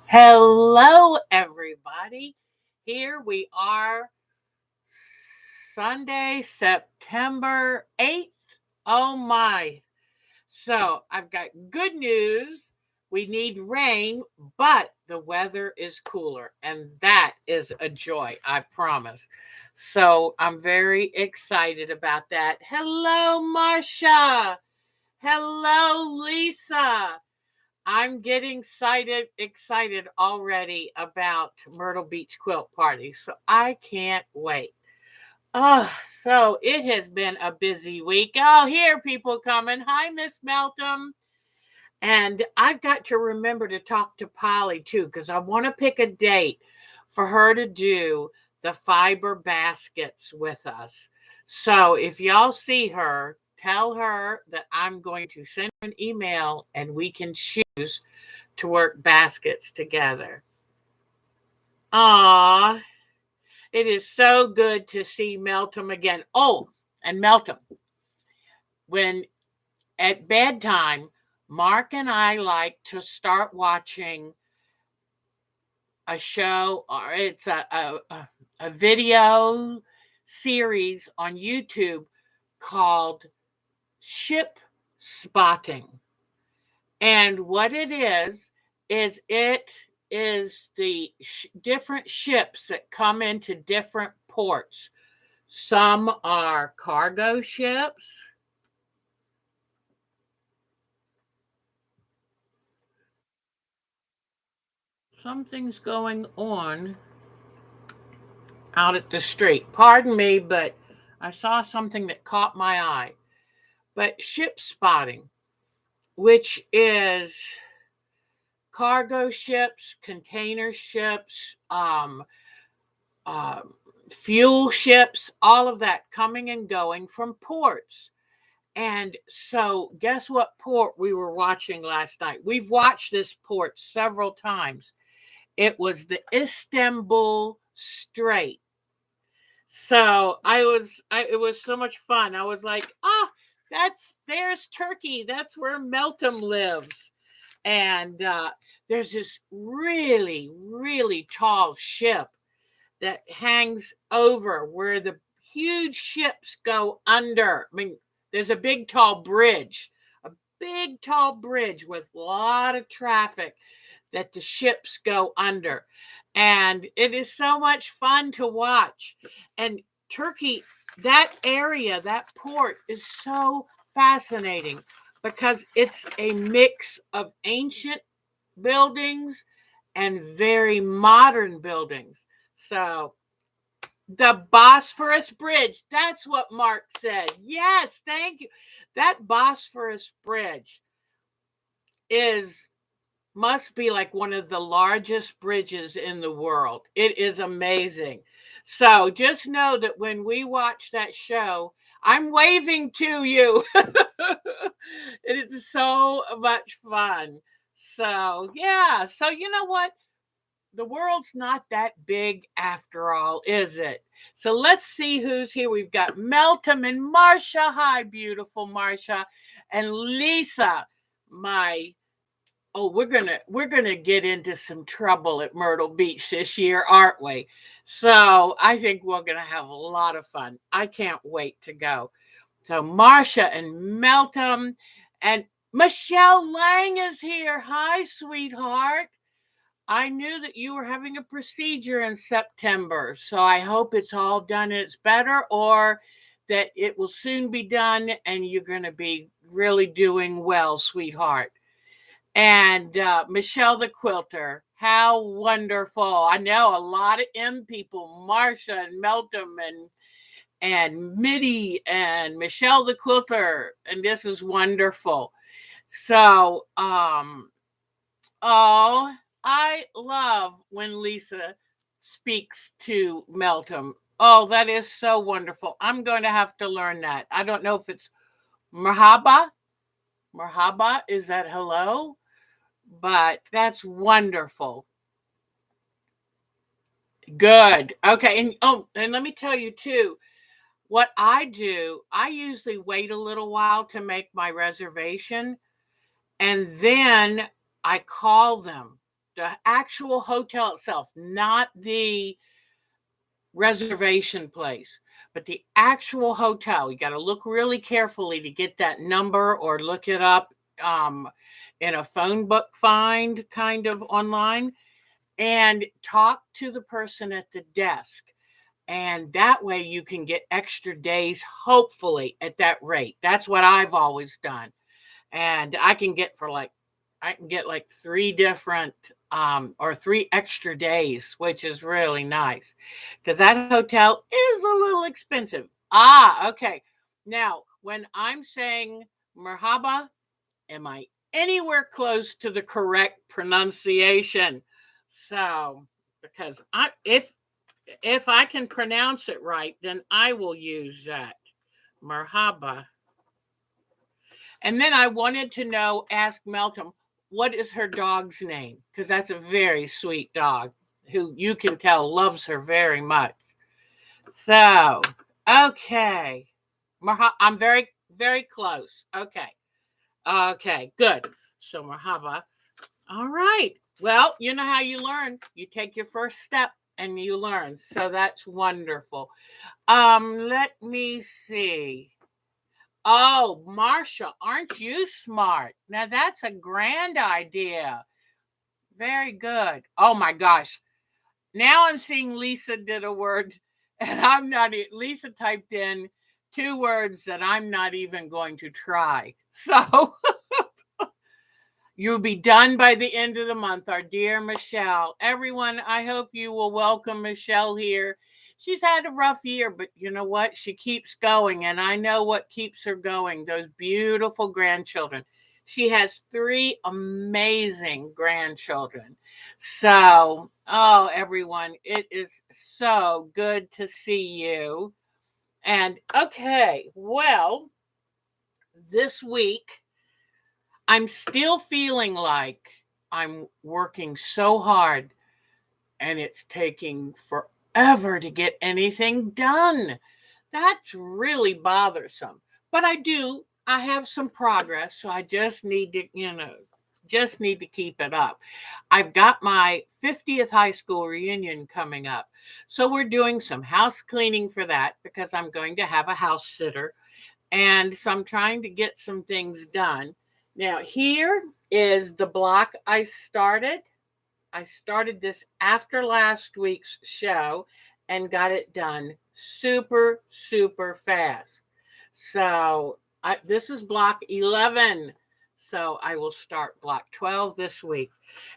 Hello, everybody. Here we are, Sunday, September 8th. Oh my. So I've got good news. We need rain, but the weather is cooler, and that is a joy, I promise. So I'm very excited about that. Hello, Marcia. Hello, Lisa. I'm getting excited already about Myrtle Beach Quilt Party. So I can't wait. Oh, so it has been a busy week. Oh, here people coming. Hi, Miss Melton. And I've got to remember to talk to Polly too, because I want to pick a date for her to do the fiber baskets with us. So if y'all see her, tell her that I'm going to send her an email and we can choose to work baskets together. Ah, it is so good to see Melton again. Oh, and Melton, when at bedtime, Mark and I like to start watching a show, or it's a video series on YouTube called Ship Spotting. And what it is it is the different ships that come into different ports. Some are cargo ships. Something's going on out at the street. Pardon me, but I saw something that caught my eye. But ship spotting, which is cargo ships, container ships, uh, fuel ships, all of that coming and going from ports. And so, guess what port we were watching last night? We've watched this port several times. It was the Istanbul Strait. So it was so much fun. I was like, there's Turkey. That's where Meltem lives. And there's this really, really tall ship that hangs over where the huge ships go under. I mean, there's a big, tall bridge with a lot of traffic that the ships go under. And it is so much fun to watch. And Turkey, that area, that port is so fascinating because it's a mix of ancient buildings and very modern buildings. So the Bosphorus Bridge, that's what Mark said. Yes, thank you. That Bosphorus Bridge must be like one of the largest bridges in the world. It is amazing. So just know that when we watch that show, I'm waving to you. It is so much fun. So, yeah. So, you know what? The world's not that big after all, is it? So let's see who's here. We've got Meltem and Marcia. Hi, beautiful Marcia. And Lisa, my we're gonna get into some trouble at Myrtle Beach this year, aren't we? So I think we're gonna have a lot of fun. I can't wait to go. So Marcia and Meltem and Michelle Lang is here. Hi, sweetheart. I knew that you were having a procedure in September, so I hope it's all done and it's better, or that it will soon be done and you're going to be really doing well, sweetheart. And Michelle the Quilter, how wonderful. I know a lot of M people, Marcia and Meltem and Mitty and Michelle the Quilter, and this is wonderful. So, oh, I love when Lisa speaks to Meltem. Oh, that is so wonderful. I'm going to have to learn that. I don't know if it's Merhaba. Merhaba, is that hello? But that's wonderful. Good. Okay. And let me tell you too, what I do, I usually wait a little while to make my reservation, and then I call them the actual hotel itself, not the reservation place, but the actual hotel. You got to look really carefully to get that number or look it up in a phone book find kind of online and talk to the person at the desk. And that way you can get extra days, hopefully, at that rate. That's what I've always done. And I can get like 3 different or 3 extra days, which is really nice because that hotel is a little expensive. Okay. Now, when I'm saying merhaba, am I anywhere close to the correct pronunciation? So, because if I can pronounce it right, then I will use that. Merhaba. And then I wanted to ask Melton, what is her dog's name? Because that's a very sweet dog who you can tell loves her very much. So, okay. I'm very, very close. Okay. Okay, good. So, Merhaba. All right. Well, you know how you learn. You take your first step and you learn. So that's wonderful. Let me see. Oh, Marsha, aren't you smart? Now that's a grand idea. Very good. Oh my gosh. Now I'm seeing Lisa did a word and Lisa typed in 2 words that I'm not even going to try. So you'll be done by the end of the month, our dear Michelle. Everyone, I hope you will welcome Michelle here. She's had a rough year, but you know what? She keeps going, and I know what keeps her going, those beautiful grandchildren. She has 3 amazing grandchildren. So, oh, everyone, it is so good to see you. And okay, well, this week, I'm still feeling like I'm working so hard and it's taking forever to get anything done. That's really bothersome. But I have some progress, so I just need to keep it up. I've got my 50th high school reunion coming up. So we're doing some house cleaning for that because I'm going to have a house sitter. And so I'm trying to get some things done. Now, here is the block I started. I started this after last week's show and got it done super, super fast. So this is block 11. So I will start block 12 this week.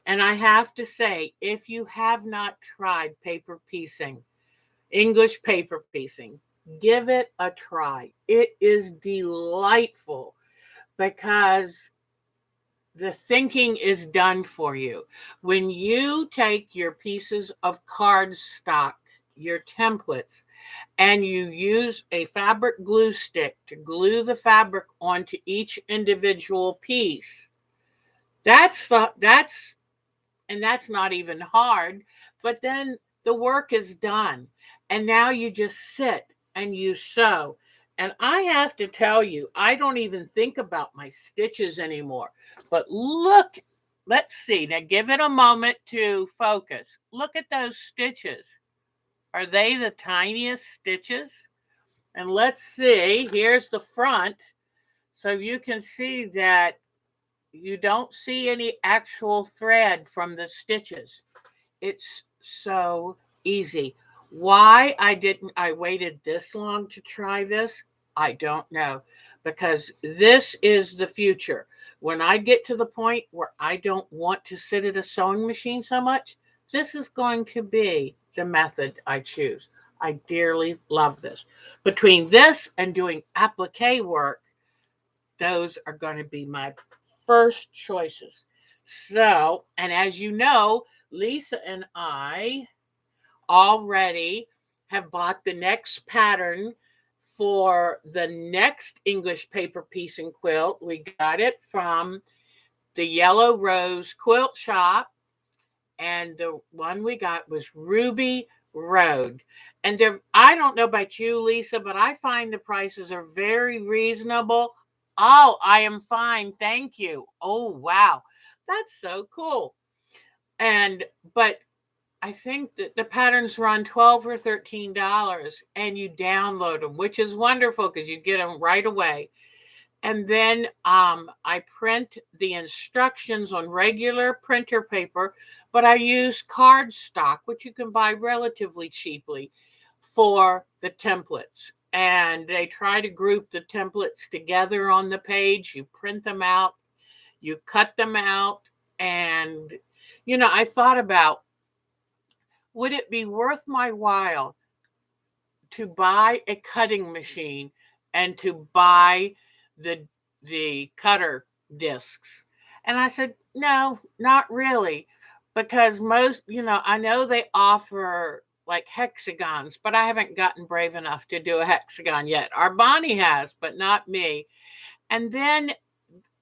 And I have to say, if you have not tried paper piecing, English paper piecing, give it a try. It is delightful because the thinking is done for you. When you take your pieces of cardstock, your templates, and you use a fabric glue stick to glue the fabric onto each individual piece, that's not even hard, but then the work is done. And now you just sit and you sew. And I have to tell you, I don't even think about my stitches anymore. But look, let's see. Now give it a moment to focus. Look at those stitches. Are they the tiniest stitches? And let's see. Here's the front. So you can see that you don't see any actual thread from the stitches. It's so easy. Why I waited this long to try this, I don't know, because this is the future. When I get to the point where I don't want to sit at a sewing machine so much, this is going to be the method I choose. I dearly love this. Between this and doing applique work, those are going to be my first choices. So, and as you know, Lisa and I already have bought the next pattern for the next English paper piecing quilt. We got it from the Yellow Rose Quilt Shop, and the one we got was Ruby Road. And I don't know about you, Lisa, but I find the prices are very reasonable. Oh, I am fine. Thank you. Oh, wow. That's so cool. But I think that the patterns run $12 or $13 and you download them, which is wonderful because you get them right away. And then I print the instructions on regular printer paper, but I use cardstock, which you can buy relatively cheaply for the templates. And they try to group the templates together on the page. You print them out, you cut them out. And, I thought about, would it be worth my while to buy a cutting machine and to buy the cutter discs? And I said, no, not really, because most, I know they offer like hexagons, but I haven't gotten brave enough to do a hexagon yet. Our Bonnie has, but not me. And then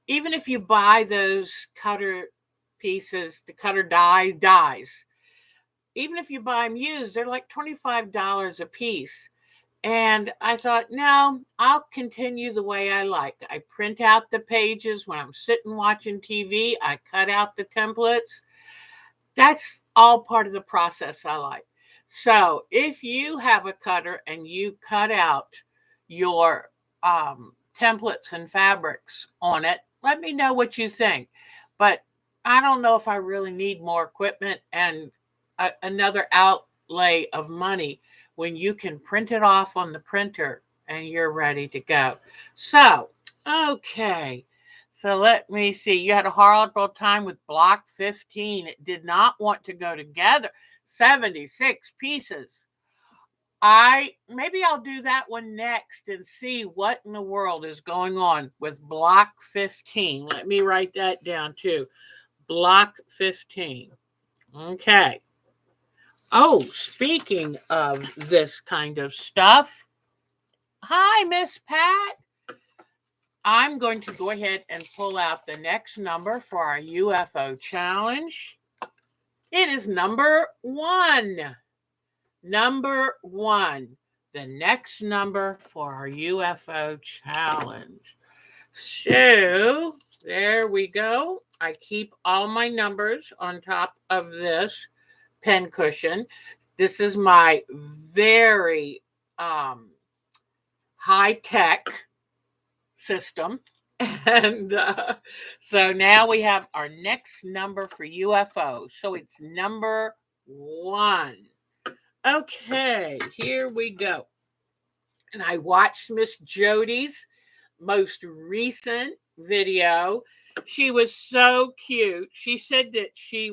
even if you buy those cutter pieces, the cutter dies, even if you buy them used, they're like $25 a piece. And I thought, no, I'll continue the way I like. I print out the pages when I'm sitting watching TV. I cut out the templates. That's all part of the process I like. So if you have a cutter and you cut out your templates and fabrics on it, let me know what you think. But I don't know if I really need more equipment and another outlay of money when you can print it off on the printer and you're ready to go. So, okay. So let me see. You had a horrible time with block 15. It did not want to go together. 76 pieces. Maybe I'll do that one next and see what in the world is going on with block 15. Let me write that down too. Block 15. Okay. Oh, speaking of this kind of stuff, hi, Miss Pat. I'm going to go ahead and pull out the next number for our UFO challenge. It is number 1. Number 1. The next number for our UFO challenge. So, there we go. I keep all my numbers on top of this pen cushion. This is my very high-tech system. And so now we have our next number for UFO. So it's number 1. Okay, here we go. And I watched Miss Jody's most recent video. She was so cute. She said that she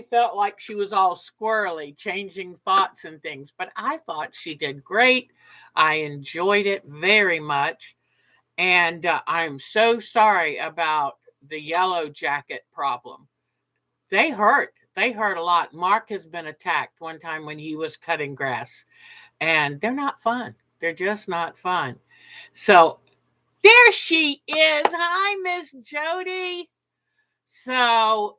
felt like she was all squirrely, changing thoughts and things. But I thought she did great. I enjoyed it very much. And I'm so sorry about the yellow jacket problem. They hurt. They hurt a lot. Mark has been attacked one time when he was cutting grass. And they're not fun. They're just not fun. So there she is. Hi, Miss Jody. So,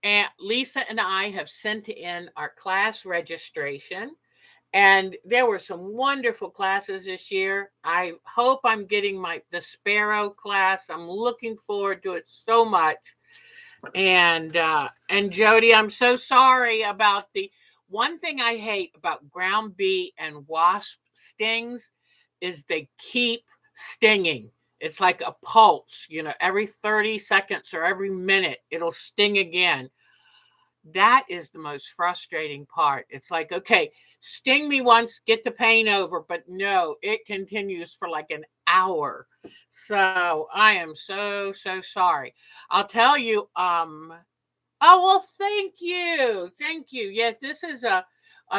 Aunt Lisa and I have sent in our class registration, and there were some wonderful classes this year. I hope I'm getting the Sparrow class. I'm looking forward to it so much. And Jody, I'm so sorry about the one thing I hate about ground bee and wasp stings is they keep stinging. It's like a pulse, every 30 seconds or every minute, it'll sting again. That is the most frustrating part. It's like, okay, sting me once, get the pain over, but no, it continues for like an hour. So I am so, so sorry. I'll tell you, oh, well, thank you. Thank you. Yes, this is a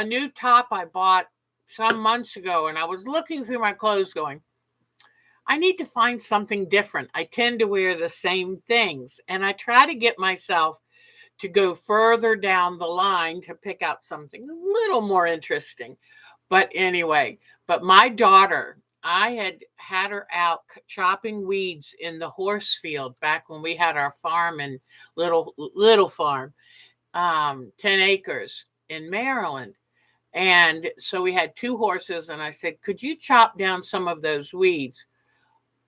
new top I bought some months ago, and I was looking through my clothes going, I need to find something different. I tend to wear the same things, and I try to get myself to go further down the line to pick out something a little more interesting. But anyway, my daughter, I had her out chopping weeds in the horse field back when we had our farm and little farm, 10 acres in Maryland. And so we had 2 horses, and I said, could you chop down some of those weeds?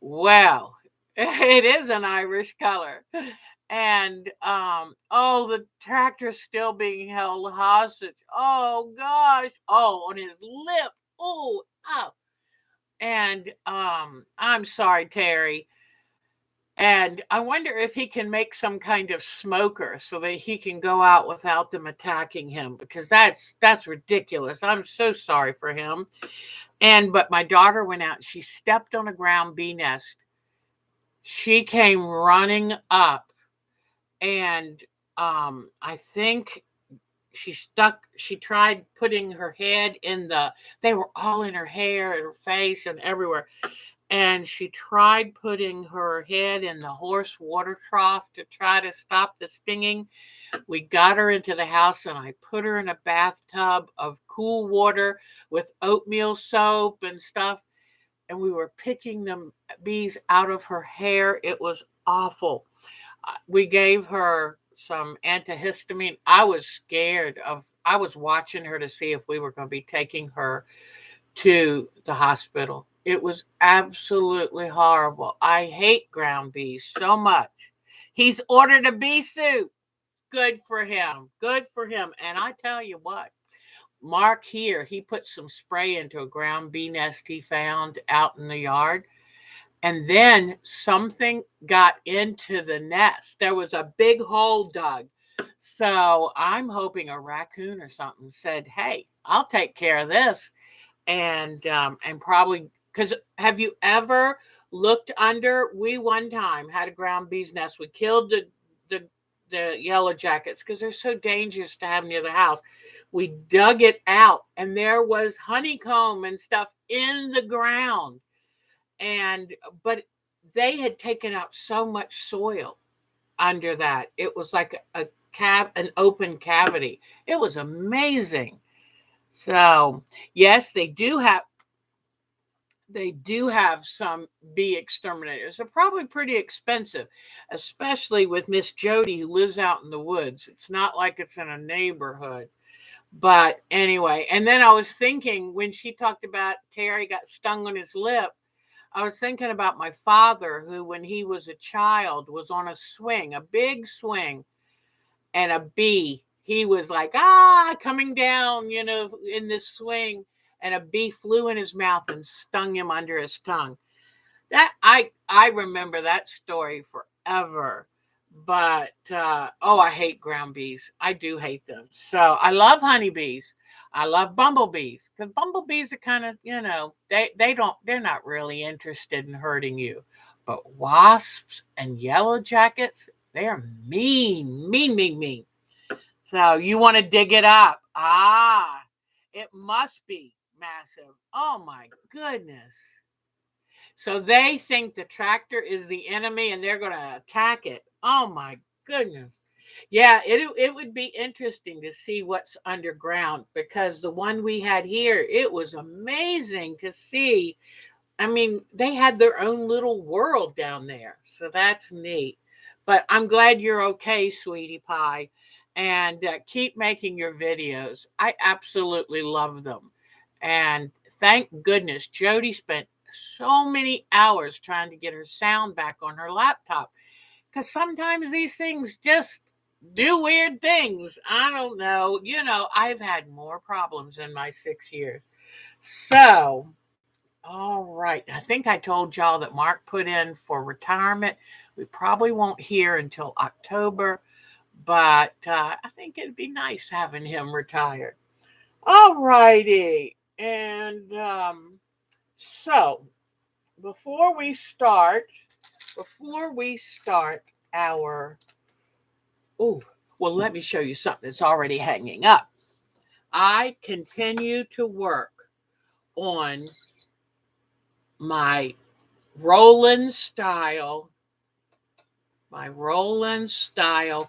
Well, it is an Irish color. And oh, the tractor's still being held hostage. Oh gosh. Oh, on his lip. Oh, oh. And I'm sorry, Terry. And I wonder if he can make some kind of smoker so that he can go out without them attacking him, because that's ridiculous. I'm so sorry for him. But my daughter went out and she stepped on a ground bee nest. She came running up, and I think she tried putting her head in they were all in her hair and her face and everywhere. And she tried putting her head in the horse water trough to try to stop the stinging. We got her into the house and I put her in a bathtub of cool water with oatmeal soap and stuff. And we were picking the bees out of her hair. It was awful. We gave her some antihistamine. I was watching her to see if we were going to be taking her to the hospital. It was absolutely horrible. I hate ground bees so much. He's ordered a bee suit. Good for him. Good for him. And I tell you what, Mark here, he put some spray into a ground bee nest he found out in the yard. And then something got into the nest. There was a big hole dug. So I'm hoping a raccoon or something said, "Hey, I'll take care of this." And probably, because have you ever looked under? We one time had a ground bee's nest. We killed the yellow jackets because they're so dangerous to have near the house. We dug it out and there was honeycomb and stuff in the ground. But they had taken out so much soil under that. It was like an open cavity. It was amazing. So yes, they do have some bee exterminators. They're probably pretty expensive, especially with Miss Jody who lives out in the woods. It's not like it's in a neighborhood. But anyway, and then I was thinking when she talked about Terry got stung on his lip, I was thinking about my father, who, when he was a child, was on a swing, a big swing, and a bee. He was like, coming down, in this swing, and a bee flew in his mouth and stung him under his tongue. That I remember that story forever. But I hate ground bees. I do hate them. So I love honeybees. I love bumblebees, because bumblebees are kind of, they're not really interested in hurting you. But wasps and yellow jackets, they're mean, mean, mean, mean. So you want to dig it up. It must be massive. Oh my goodness. So they think the tractor is the enemy and they're going to attack it. Oh my goodness. Yeah, it would be interesting to see what's underground, because the one we had here, it was amazing to see. I mean, they had their own little world down there. So that's neat. But I'm glad you're okay, sweetie pie. And keep making your videos. I absolutely love them. And thank goodness Jody spent so many hours trying to get her sound back on her laptop, because sometimes these things just do weird things. I don't know. I've had more problems in my 6 years. So, all right. I think I told y'all that Mark put in for retirement. We probably won't hear until October, but I think it'd be nice having him retired. All righty. And so before we start our, let me show you something that's already hanging up. I continue to work on my Roland style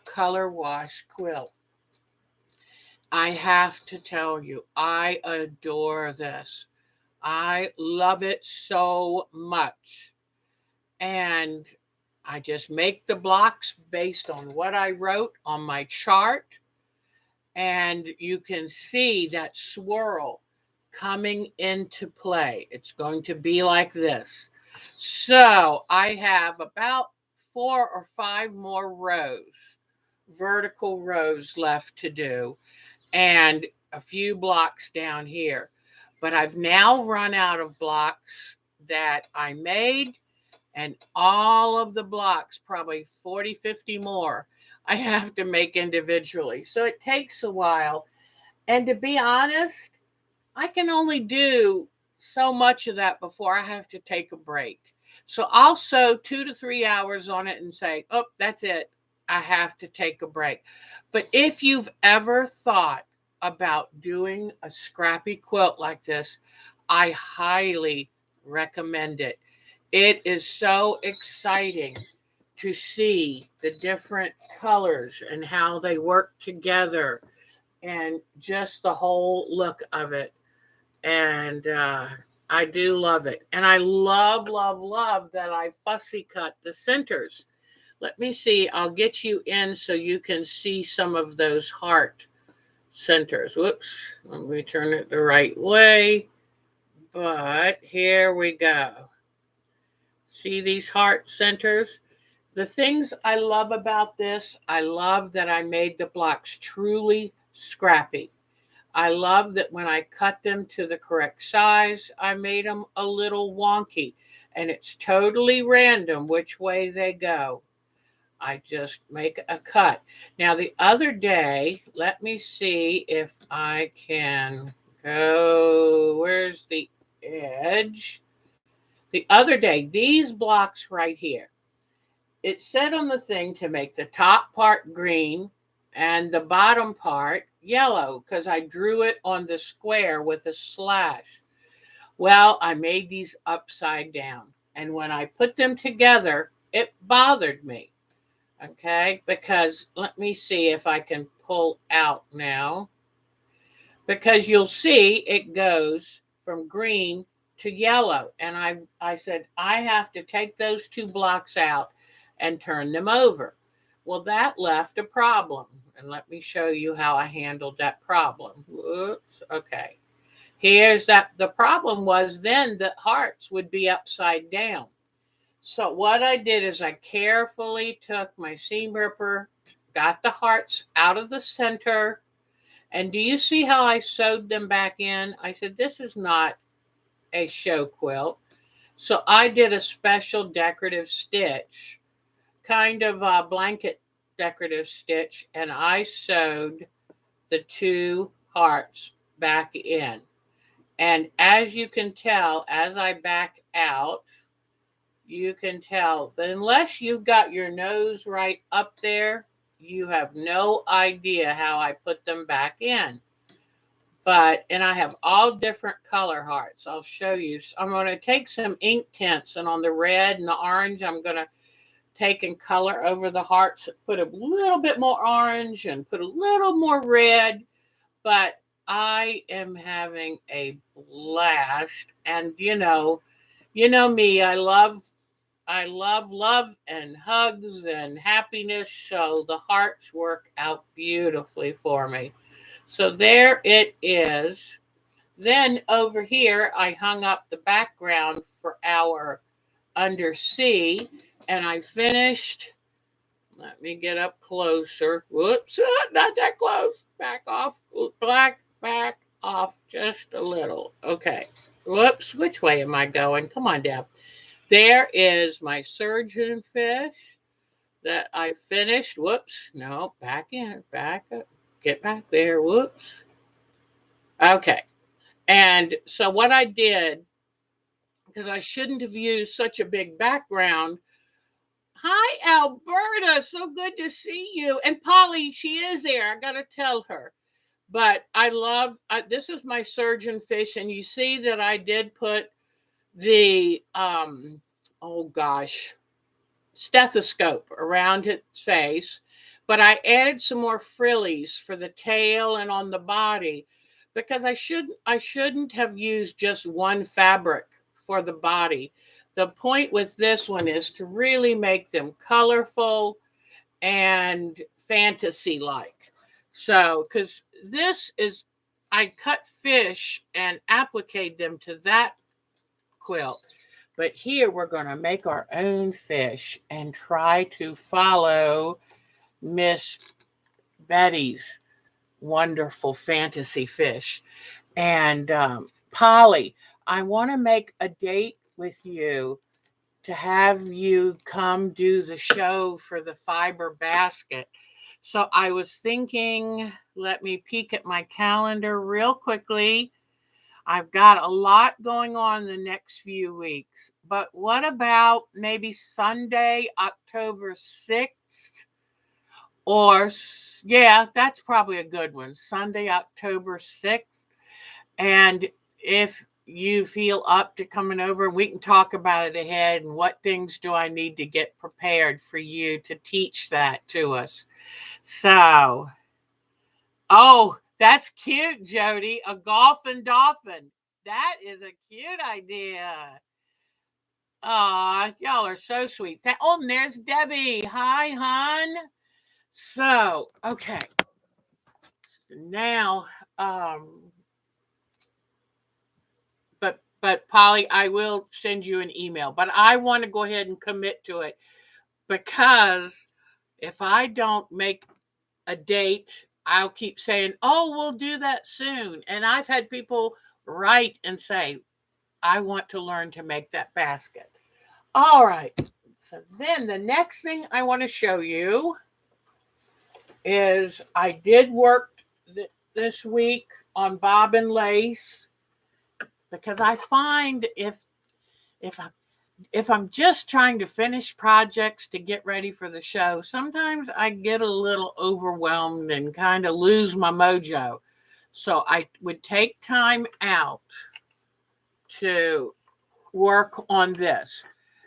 color wash quilt. I have to tell you, I adore this. I love it so much. And I just make the blocks based on what I wrote on my chart. And you can see that swirl coming into play. It's going to be like this. So I have about 4 or 5 more rows, vertical rows left to do, and a few blocks down here. But I've now run out of blocks that I made, and all of the blocks, probably 40, 50 more, I have to make individually. So it takes a while. And to be honest, I can only do so much of that before I have to take a break. So I'll sew 2 to 3 hours on it and say, oh, that's it. I have to take a break. But if you've ever thought about doing a scrappy quilt like this, I highly recommend it. It is so exciting to see the different colors and how they work together and just the whole look of it. And I do love it. And I love, love, love that I fussy cut the centers. Let me see. I'll get you in so you can see some of those heart centers. Whoops. Let me turn it the right way. But here we go. See these heart centers? The things I love about this, I love that I made the blocks truly scrappy. I love that when I cut them to the correct size, I made them a little wonky. And it's totally random which way they go. I just make a cut. Now, the other day, let me see if I can go. Where's the edge? The other day, these blocks right here, it said on the thing to make the top part green and the bottom part yellow because I drew it on the square with a slash. Well, I made these upside down. And when I put them together, it bothered me. Okay, because let me see if I can pull out now. Because you'll see it goes from green to yellow. And I said, I have to take those 2 blocks out and turn them over. Well, that left a problem. And let me show you how I handled that problem. Whoops. Okay. Here's that. The problem was then the hearts would be upside down. So what I did is I carefully took my seam ripper, got the hearts out of the center. And do you see how I sewed them back in? I said, this is not a show quilt. So I did a special decorative stitch, kind of a blanket decorative stitch, and I sewed the 2 hearts back in. And as you can tell, as I back out, you can tell that unless you've got your nose right up there, you have no idea how I put them back in. And I have all different color hearts. I'll show you. I'm going to take some ink tints, and on the red and the orange, I'm going to take and color over the hearts, put a little bit more orange and put a little more red. But I am having a blast. And you know me, I love love and hugs and happiness. So the hearts work out beautifully for me. So there it is. Then over here, I hung up the background for our undersea, and I finished. Let me get up closer. Whoops, not that close. Back off. Back off just a little. Okay. Whoops, which way am I going? Come on down. There is my surgeonfish that I finished. Whoops, no, back in, back up, get back there. Whoops. Okay. And so what I did, because I shouldn't have used such a big background. Hi, Alberta. So good to see you. And Polly, she is there. I got to tell her. But I love, this is my surgeonfish. And you see that I did put the, oh gosh, stethoscope around its face. But I added some more frillies for the tail and on the body because I shouldn't have used just one fabric for the body. The point with this one is to really make them colorful and fantasy-like. So, because this is, I cut fish and appliqued them to that quilt. But here we're going to make our own fish and try to follow Miss Betty's wonderful fantasy fish. And Polly, I want to make a date with you to have you come do the show for the fiber basket. So I was thinking, let me peek at my calendar real quickly. I've got a lot going on the next few weeks, but what about maybe Sunday, October 6th? Or, yeah, that's probably a good one. Sunday, October 6th. And if you feel up to coming over, we can talk about it ahead and what things do I need to get prepared for you to teach that to us. So, oh, that's cute, Jody. A golfing dolphin. That is a cute idea. Aw, y'all are so sweet. Oh, and there's Debbie. Hi, hon. So, okay. Now, but Polly, I will send you an email. But I want to go ahead and commit to it because if I don't make a date, I'll keep saying, "Oh, we'll do that soon." And I've had people write and say, "I want to learn to make that basket." All right. So then the next thing I want to show you is I did work this week on bobbin lace because I find if I'm just trying to finish projects to get ready for the show, sometimes I get a little overwhelmed and kind of lose my mojo. So I would take time out to work on this.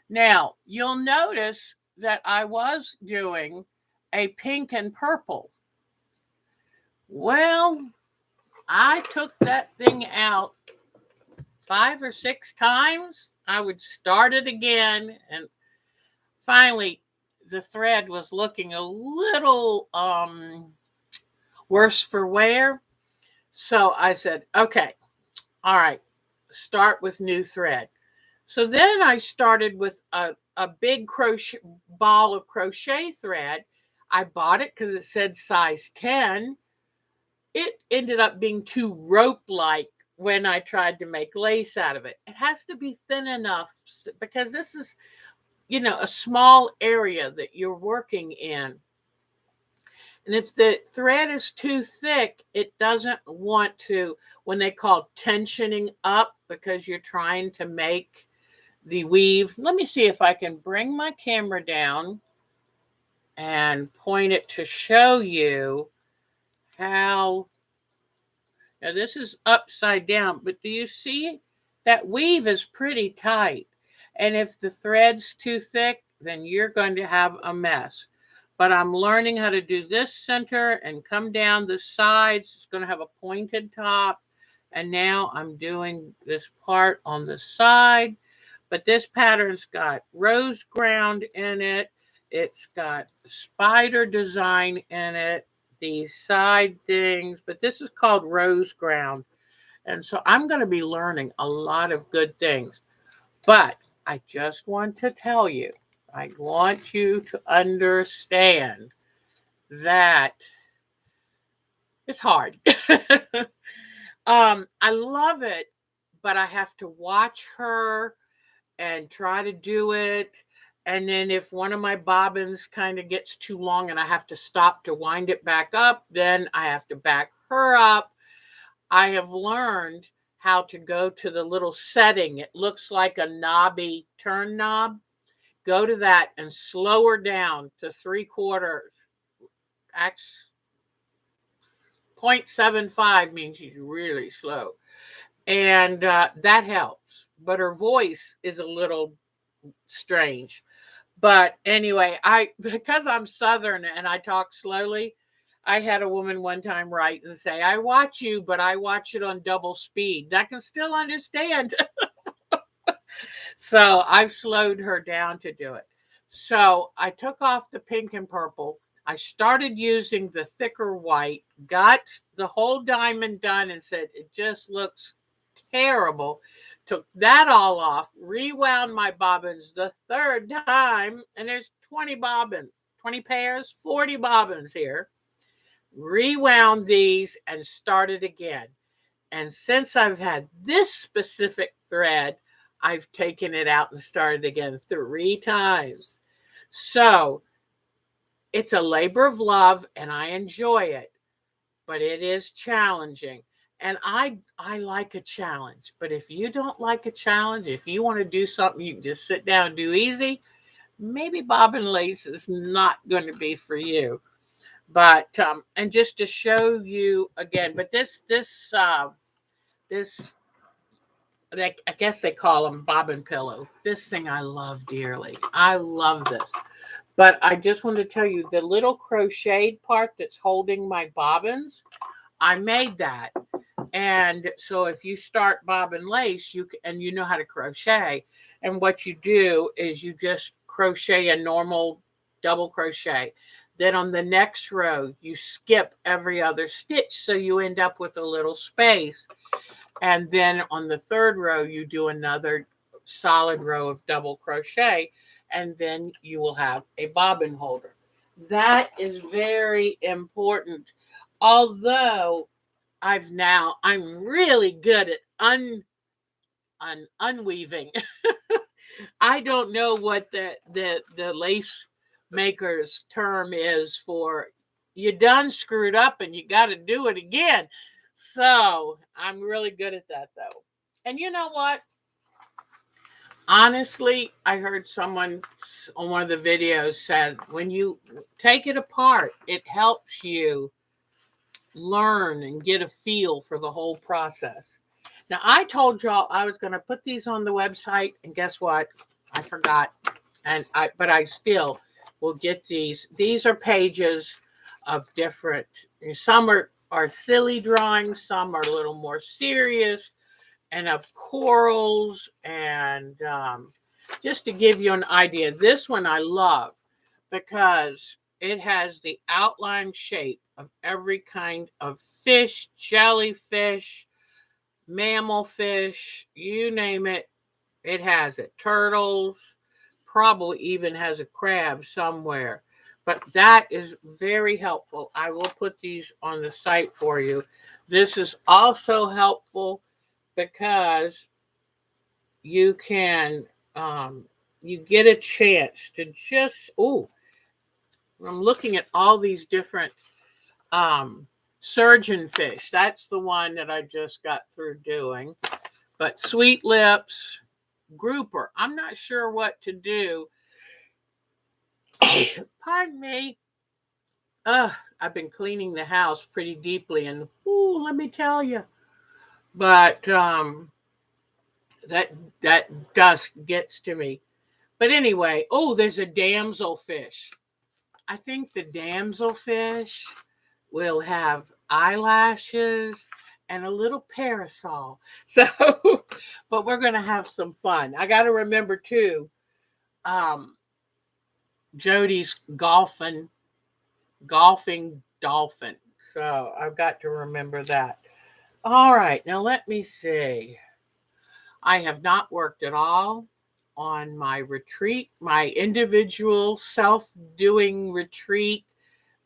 Now, you'll notice that I was doing a pink and purple. Well, I took that thing out 5 or 6 times. I would start it again, and finally the thread was looking a little worse for wear. So I said, okay, all right, start with new thread. So then I started with a big crochet ball of crochet thread. I bought it because it said size 10. It ended up being too rope-like when I tried to make lace out of it. It has to be thin enough because this is, a small area that you're working in. And if the thread is too thick, it doesn't want to, when they call tensioning up, because you're trying to make the weave. Let me see if I can bring my camera down and point it to show you how. Now this is upside down, but do you see that weave is pretty tight? And if the thread's too thick, then you're going to have a mess. But I'm learning how to do this center and come down the sides. It's going to have a pointed top. And now I'm doing this part on the side. But this pattern's got rose ground in it. It's got spider design in it, these side things, but this is called rose ground. And so I'm going to be learning a lot of good things. But I just want to tell you, I want you to understand that it's hard. I love it, but I have to watch her and try to do it. And then if one of my bobbins kind of gets too long and I have to stop to wind it back up, then I have to back her up. I have learned how to go to the little setting. It looks like a knobby turn knob. Go to that and slow her down to 3/4. 0.75 means she's really slow. And that helps. But her voice is a little strange. But anyway, because I'm Southern and I talk slowly, I had a woman one time write and say, I watch you, but I watch it on double speed. I can still understand. So I've slowed her down to do it. So I took off the pink and purple. I started using the thicker white, got the whole diamond done and said, it just looks terrible. Took that all off, rewound my bobbins the third time, and there's 20 bobbins, 20 pairs, 40 bobbins here. Rewound these and started again. And since I've had this specific thread, I've taken it out and started again 3 times. So it's a labor of love and I enjoy it, but it is challenging. And I like a challenge. But if you don't like a challenge, if you want to do something you can just sit down and do easy, maybe bobbin lace is not going to be for you. But and just to show you again, but this I guess they call them bobbin pillow. This thing I love dearly. I love this. But I just want to tell you the little crocheted part that's holding my bobbins, I made that. And so if you start bobbin lace, you know how to crochet. And what you do is you just crochet a normal double crochet. Then on the next row, you skip every other stitch. So you end up with a little space. And then on the third row, you do another solid row of double crochet. And then you will have a bobbin holder. That is very important. Although I'm really good at unweaving. I don't know what the lace maker's term is for you done screwed up and you got to do it again. So I'm really good at that though. And you know what? Honestly, I heard someone on one of the videos said when you take it apart, it helps you learn and get a feel for the whole process. Now, I told y'all I was going to put these on the website, and guess what? I forgot. But I still will get these. These are pages of different, some are silly drawings, some are a little more serious, and of corals, and just to give you an idea, this one I love because it has the outline shape of every kind of fish, jellyfish, mammal fish, you name it, it has it. Turtles, probably even has a crab somewhere. But that is very helpful. I will put these on the site for you. This is also helpful because you can, you get a chance to just, I'm looking at all these different surgeon fish. That's the one that I just got through doing. But sweet lips, grouper. I'm not sure what to do. Pardon me. I've been cleaning the house pretty deeply, and let me tell you. But that dust gets to me. But anyway, there's a damselfish. I think the damselfish will have eyelashes and a little parasol. So, but we're going to have some fun. I got to remember too, Jody's golfing dolphin. So I've got to remember that. All right, now let me see. I have not worked at all on my retreat, my individual self-doing retreat,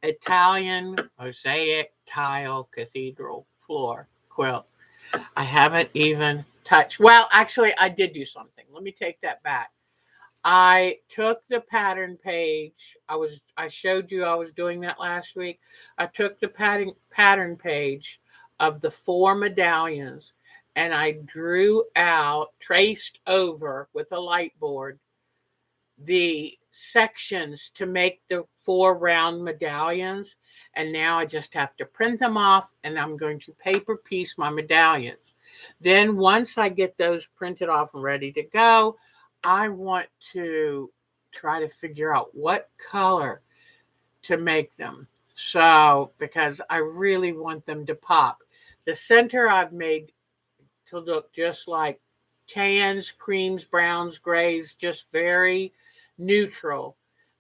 Italian mosaic tile cathedral floor quilt. I haven't even touched. Well, actually, I did do something. Let me take that back. I took the pattern page. I showed you I was doing that last week. I took the pattern page of the 4 medallions and I drew out, traced over with a light board the sections to make the 4 round medallions. And now I just have to print them off and I'm going to paper piece my medallions. Then once I get those printed off and ready to go, I want to try to figure out what color to make them. So, because I really want them to pop. The center I've made to look just like tans, creams, browns, grays, just very neutral.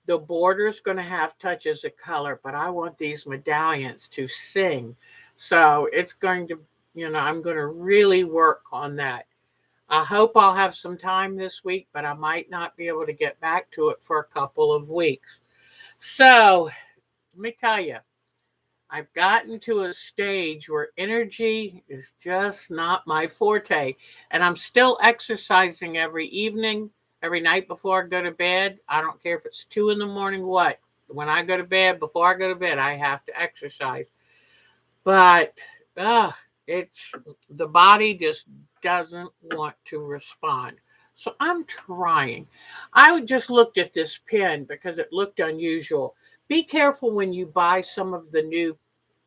The border is going to have touches of color, but I want these medallions to sing. So it's going to I'm going to really work on that. I hope I'll have some time this week, but I might not be able to get back to it for a couple of weeks. So let me tell you, I've gotten to a stage where energy is just not my forte. And I'm still exercising every evening, every night before I go to bed. I don't care if it's 2 in the morning, what. When I go to bed, before I go to bed, I have to exercise. But uh, it's the body just doesn't want to respond. So I'm trying. I just looked at this pen because it looked unusual. Be careful when you buy some of the new,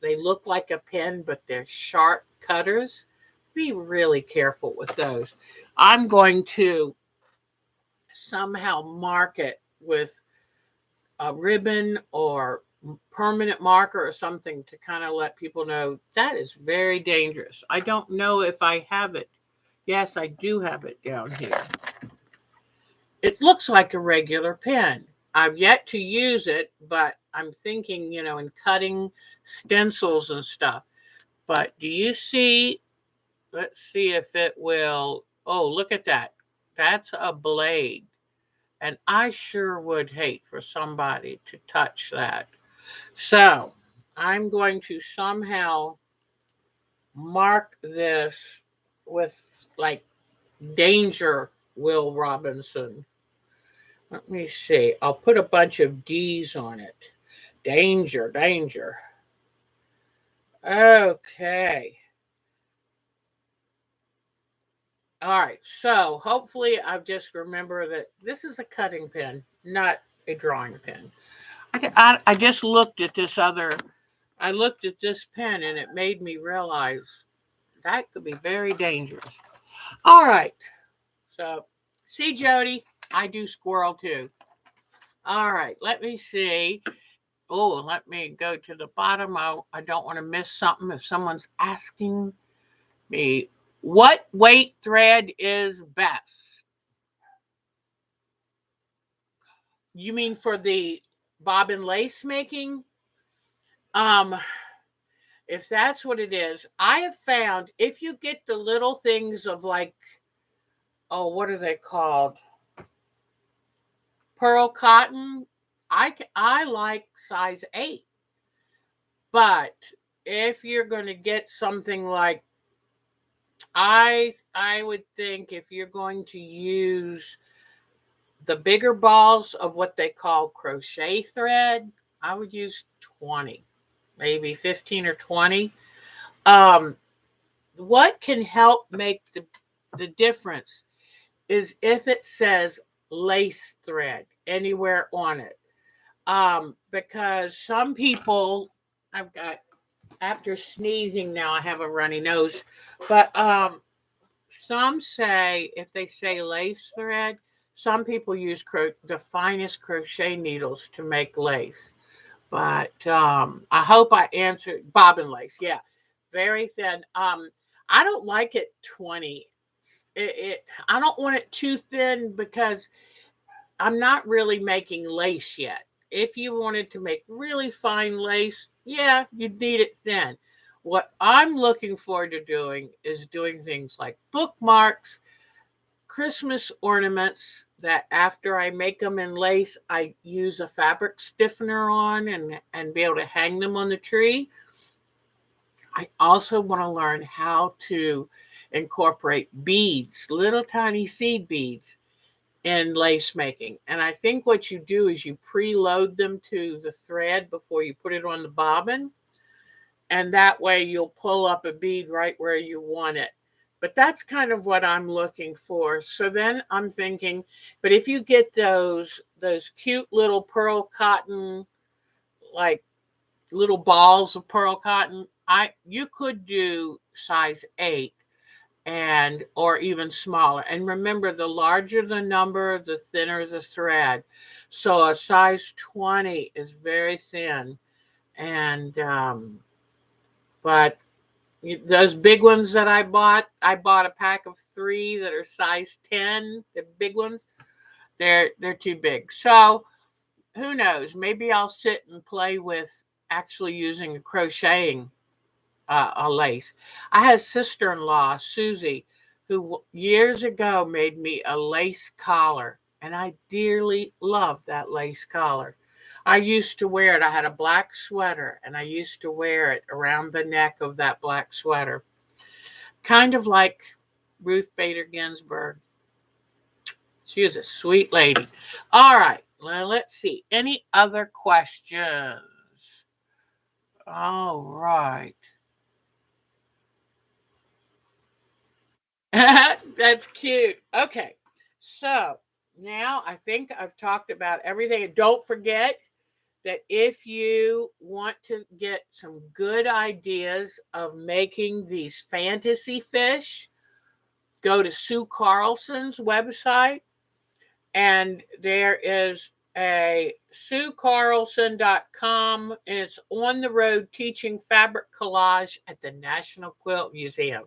they look like a pen, but they're sharp cutters. Be really careful with those. I'm going to somehow mark it with a ribbon or permanent marker or something to kind of let people know that is very dangerous. I don't know if I have it. Yes, I do have it down here. It looks like a regular pen. I've yet to use it, but I'm thinking, in cutting stencils and stuff. But do you see? Let's see if it will. Oh, look at that. That's a blade. And I sure would hate for somebody to touch that. So I'm going to somehow mark this with like danger, Will Robinson. Let me see. I'll put a bunch of D's on it. Danger, danger. Okay. All right. So hopefully I've just remember that this is a cutting pen, not a drawing pen. I just looked at this I looked at this pen and it made me realize that could be very dangerous. All right. So, see, Jody, I do squirrel too. All right. Let me see. Oh, let me go to the bottom. I don't want to miss something if someone's asking me what weight thread is best. You mean for the bobbin lace making? Um, if that's what it is, I have found if you get the little things of like, oh, what are they called? Pearl cotton. I like size 8. But if you're going to get something like I would think if you're going to use the bigger balls of what they call crochet thread, I would use 20, maybe 15 or 20. Um, what can help make the difference is if it says lace thread anywhere on it. Because some people, I've got, after sneezing now, I have a runny nose, but some say if they say lace thread, some people use the finest crochet needles to make lace. But I hope I answered bobbin lace. Yeah, very thin. I don't like it 20. I don't want it too thin because I'm not really making lace yet. If you wanted to make really fine lace, yeah, you'd need it thin. What I'm looking forward to doing is doing things like bookmarks, Christmas ornaments that after I make them in lace, I use a fabric stiffener on and be able to hang them on the tree. I also want to learn how to incorporate beads, little tiny seed beads in lace making. And I think what you do is you preload them to the thread before you put it on the bobbin. And that way you'll pull up a bead right where you want it. But that's kind of what I'm looking for. So then I'm thinking, but if you get those cute little pearl cotton, like little balls of pearl cotton, you could do size 8 and or even smaller. And remember, the larger the number, the thinner the thread. So a size 20 is very thin. And but those big ones that I bought a pack of 3 that are size 10, the big ones, they're too big. So who knows? Maybe I'll sit and play with actually using a crocheting a lace. I had a sister-in-law, Susie, who years ago made me a lace collar, and I dearly love that lace collar. I used to wear it. I had a black sweater, and I used to wear it around the neck of that black sweater, kind of like Ruth Bader Ginsburg. She was a sweet lady. All right, well, let's see. Any other questions? All right. That's cute. Okay. So now I think I've talked about everything. And don't forget that if you want to get some good ideas of making these fantasy fish, go to Sue Carlson's website, and there is a SueCarlson.com, and it's on the road teaching fabric collage at the National Quilt Museum,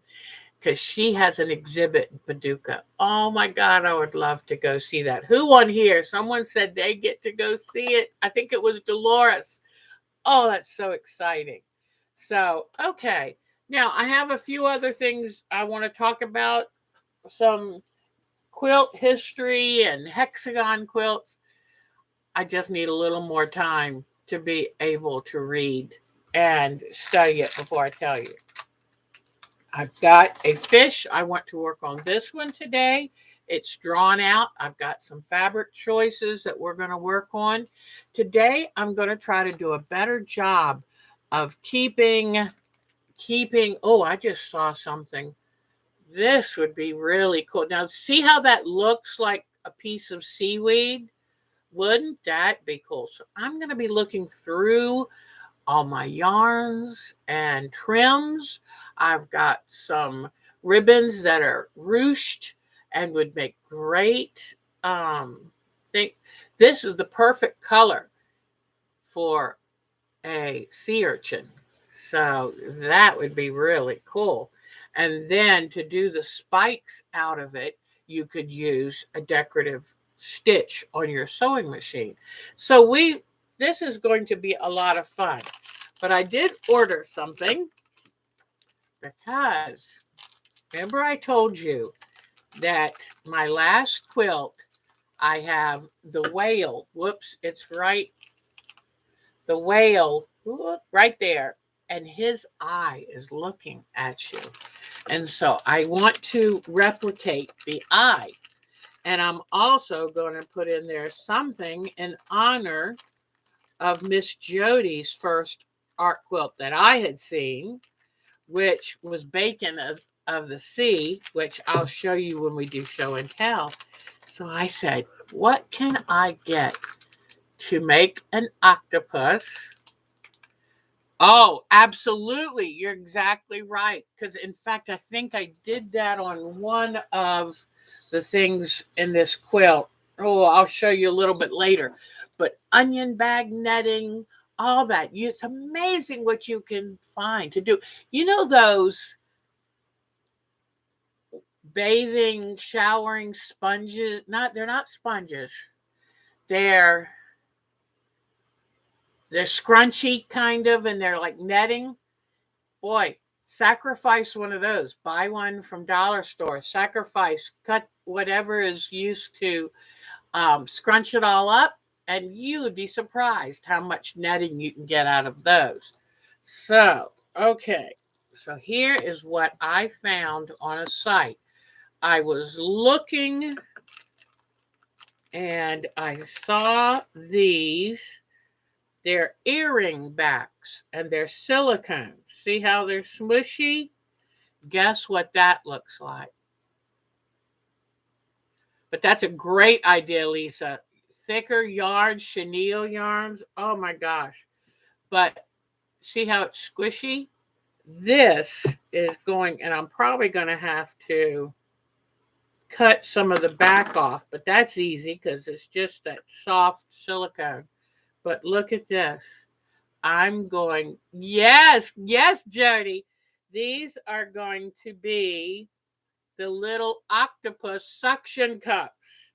because she has an exhibit in Paducah. Oh my God, I would love to go see that. Who on here? Someone said they get to go see it. I think it was Dolores. Oh, that's so exciting. So, okay. Now, I have a few other things I want to talk about, some quilt history and hexagon quilts. I just need a little more time to be able to read and study it before I tell you. I've got a fish. I want to work on this one today. It's drawn out. I've got some fabric choices that we're going to work on. Today, I'm going to try to do a better job of keeping, oh, I just saw something. This would be really cool. Now, see how that looks like a piece of seaweed? Wouldn't that be cool? So I'm going to be looking through all my yarns and trims. I've got some ribbons that are ruched and would make great. Think this is the perfect color for a sea urchin. So that would be really cool. And then to do the spikes out of it, you could use a decorative stitch on your sewing machine. So this is going to be a lot of fun. But I did order something because remember I told you that my last quilt, I have the whale. Whoops, it's right. The whale right there. And his eye is looking at you. And so I want to replicate the eye. And I'm also going to put in there something in honor of Miss Jody's first art quilt that I had seen, which was Bacon of the Sea, which I'll show you when we do show and tell. So I said, what can I get to make an octopus? Oh, absolutely. You're exactly right. Because in fact, I think I did that on one of the things in this quilt. Oh, I'll show you a little bit later. But onion bag netting, all that. It's amazing what you can find to do. You know those bathing, showering sponges? They're not sponges. They're scrunchy kind of, and they're like netting. Boy, sacrifice one of those. Buy one from dollar store. Sacrifice, cut whatever is used to scrunch it all up, and you would be surprised how much netting you can get out of those. So, okay. So here is what I found on a site. I was looking and I saw these. They're earring backs and they're silicone. See how they're smushy? Guess what that looks like? But that's a great idea, Lisa. Thicker yarns, chenille yarns. Oh my gosh. But see how it's squishy? This is going, and I'm probably going to have to cut some of the back off, but that's easy because it's just that soft silicone. But look at this. I'm going, yes, Jody. These are going to be the little octopus suction cups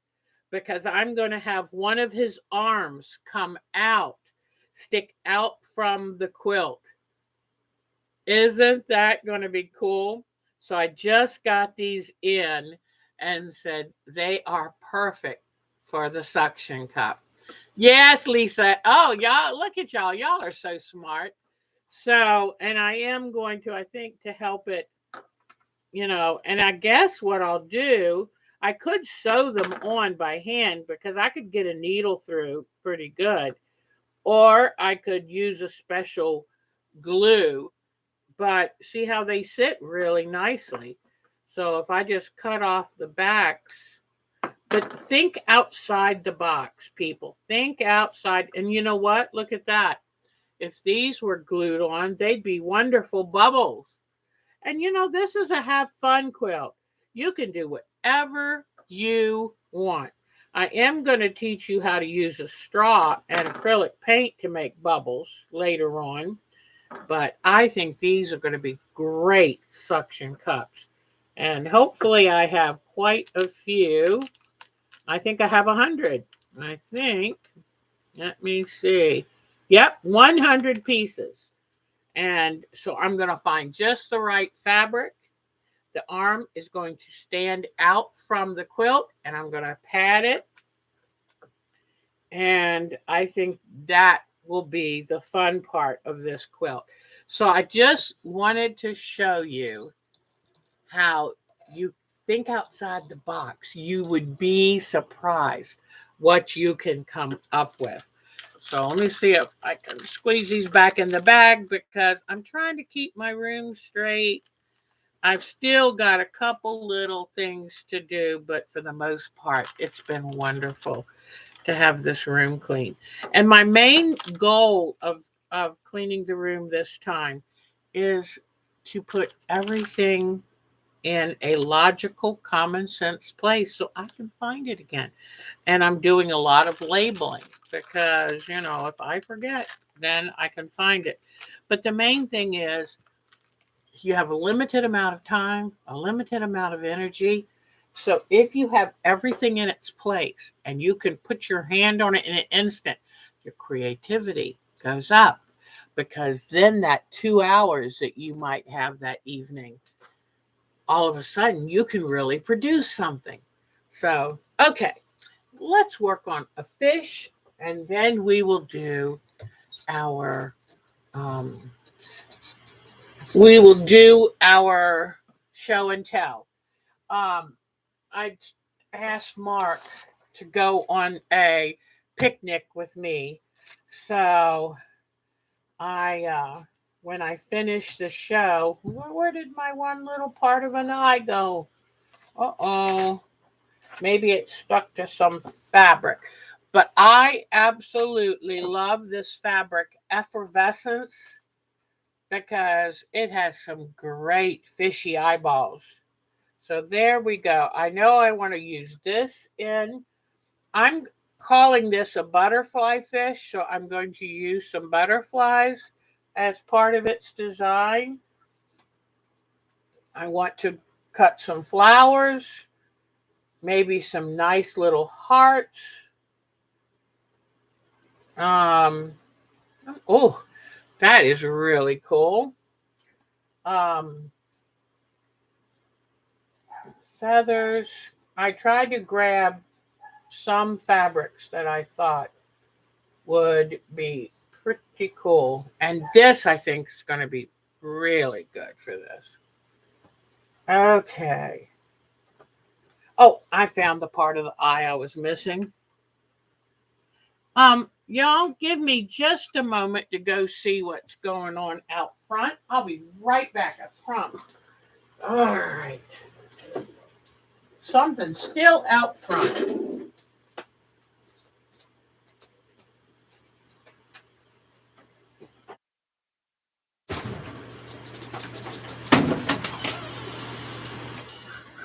because I'm going to have one of his arms come out, stick out from the quilt. Isn't that going to be cool? So I just got these in and said they are perfect for the suction cup. Yes, Lisa. Oh, y'all, look at y'all. Y'all are so smart. So, and I am going to, I think, to help it, and I guess what I'll do, I could sew them on by hand because I could get a needle through pretty good, or I could use a special glue, but see how they sit really nicely. So if I just cut off the backs, but think outside the box, people. Think outside. And you know what? Look at that. If these were glued on, they'd be wonderful bubbles. And this is a have fun quilt. You can do whatever you want. I am going to teach you how to use a straw and acrylic paint to make bubbles later on. But I think these are going to be great suction cups. And hopefully I have quite a few. I think I have 100. I think. Let me see. Yep, 100 pieces. And so I'm going to find just the right fabric. The arm is going to stand out from the quilt, and I'm going to pad it. And I think that will be the fun part of this quilt. So I just wanted to show you how you think outside the box. You would be surprised what you can come up with. So let me see if I can squeeze these back in the bag because I'm trying to keep my room straight. I've still got a couple little things to do, but for the most part, it's been wonderful to have this room clean. And my main goal of cleaning the room this time is to put everything in a logical, common sense place so I can find it again. And I'm doing a lot of labeling because, if I forget, then I can find it. But the main thing is you have a limited amount of time, a limited amount of energy. So if you have everything in its place and you can put your hand on it in an instant, your creativity goes up because then that 2 hours that you might have that evening, all of a sudden you can really produce something. So, okay, let's work on a fish and then we will do our um, show and tell. I asked Mark to go on a picnic with me. So when I finished the show, where did my one little part of an eye go? Uh-oh. Maybe it stuck to some fabric. But I absolutely love this fabric, Effervescence, because it has some great fishy eyeballs. So there we go. I know I want to use this in. I'm calling this a butterfly fish, so I'm going to use some butterflies as part of its design. I want to cut some flowers, maybe some nice little hearts. Oh, that is really cool. Um, Feathers. I tried to grab some fabrics that I thought would be pretty cool. And this, I think, is going to be really good for this. Okay. Oh, I found the part of the eye I was missing. Y'all give me just a moment to go see what's going on out front. I'll be right back, I promise. All right. Something's still out front.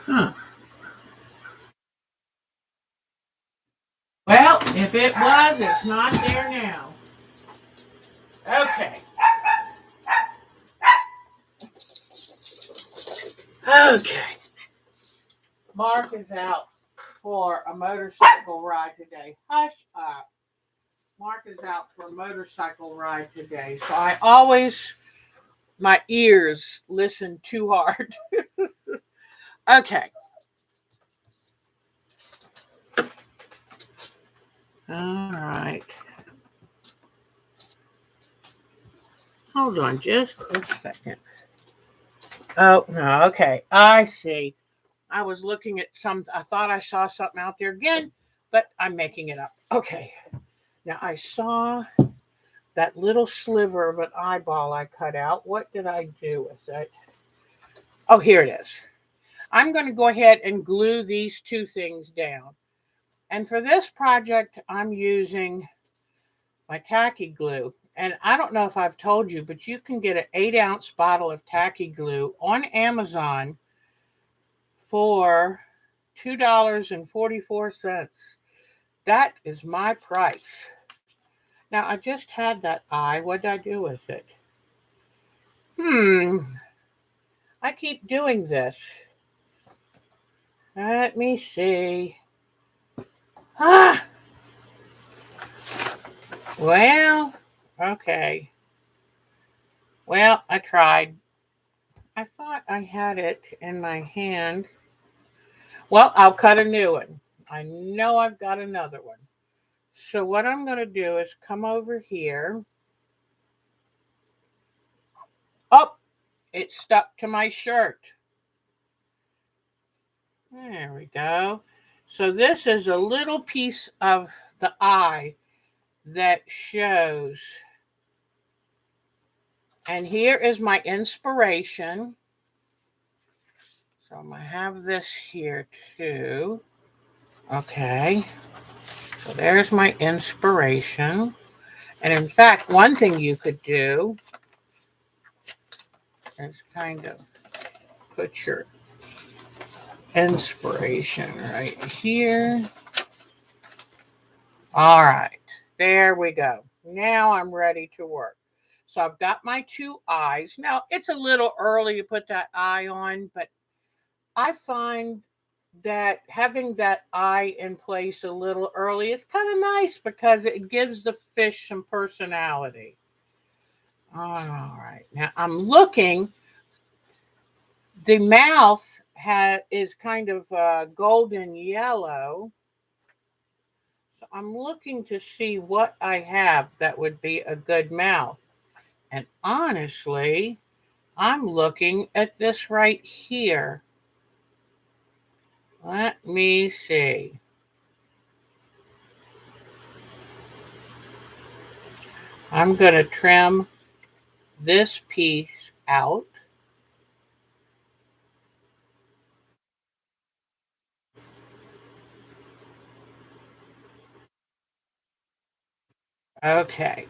Huh. Well, if it was, it's not there now. Okay. Okay. Mark is out for a motorcycle ride today. Hush up. Mark is out for a motorcycle ride today. So I always my ears listen too hard. Okay. All right. Hold on just a second. Oh, no. Okay. I see. I was looking at I thought I saw something out there again, but I'm making it up. Okay. Now I saw that little sliver of an eyeball I cut out. What did I do with it? Oh, here it is. I'm going to go ahead and glue these two things down. And for this project, I'm using my tacky glue. And I don't know if I've told you, but you can get an 8-ounce bottle of tacky glue on Amazon for $2.44. That is my price. Now, I just had that eye. What did I do with it? I keep doing this. Let me see. Ah, well, okay. Well, I tried. I thought I had it in my hand. Well, I'll cut a new one. I know I've got another one. So what I'm going to do is come over here. Oh, it stuck to my shirt. There we go. So this is a little piece of the eye that shows. And here is my inspiration. So I'm going to have this here too. Okay. So there's my inspiration. And in fact, one thing you could do is kind of put your inspiration right here. All right, there we go. Now I'm ready to work. So I've got my two eyes. Now it's a little early to put that eye on, but I find that having that eye in place a little early is kind of nice because it gives the fish some personality. All right, now I'm looking. The mouth is kind of golden yellow. So I'm looking to see what I have that would be a good mouth. And honestly, I'm looking at this right here. Let me see. I'm going to trim this piece out. Okay.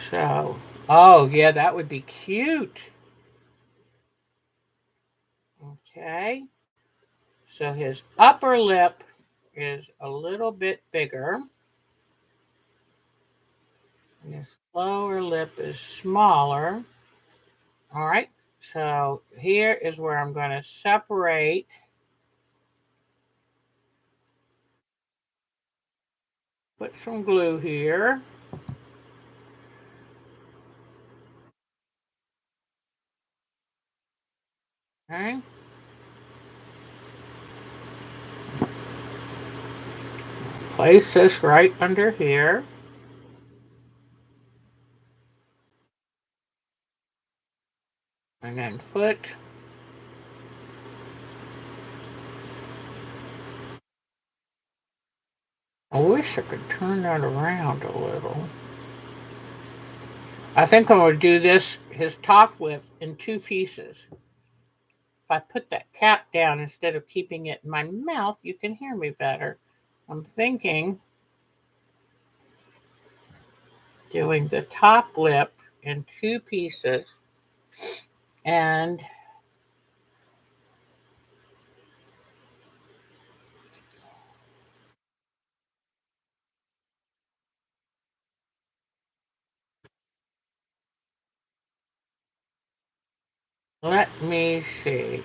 So, oh yeah, that would be cute. Okay. So his upper lip is a little bit bigger. And his lower lip is smaller. All right. So here is where I'm going to separate. Put some glue here. Okay. Place this right under here. And then put I wish I could turn that around a little. I think I'm going to do his top lip, in two pieces. If I put that cap down instead of keeping it in my mouth, you can hear me better. I'm thinking doing the top lip in two pieces and let me see.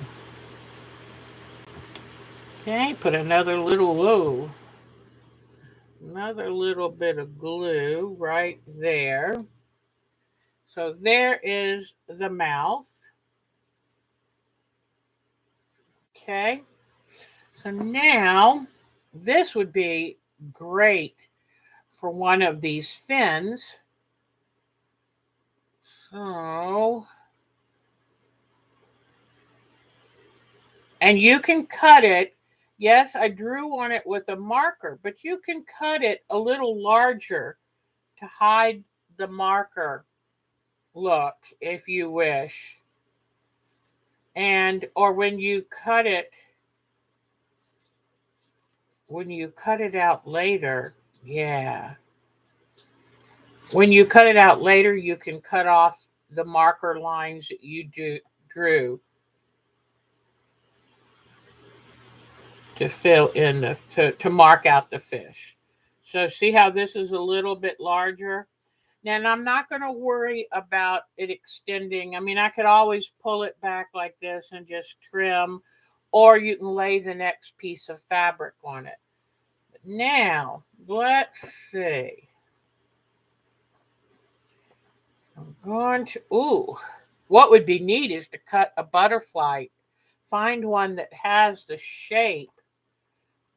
Okay, put another little bit of glue right there. So there is the mouth. Okay. So now this would be great for one of these fins. So, and you can cut it. Yes, I drew on it with a marker, but you can cut it a little larger to hide the marker look if you wish. And, or when you cut it out later, yeah. When you cut it out later, you can cut off the marker lines that you drew to fill in to mark out the fish. So see how this is a little bit larger? Now, and I'm not going to worry about it extending. I mean, I could always pull it back like this and just trim, or you can lay the next piece of fabric on it. Now, let's see. I'm going to, ooh, what would be neat is to cut a butterfly, find one that has the shape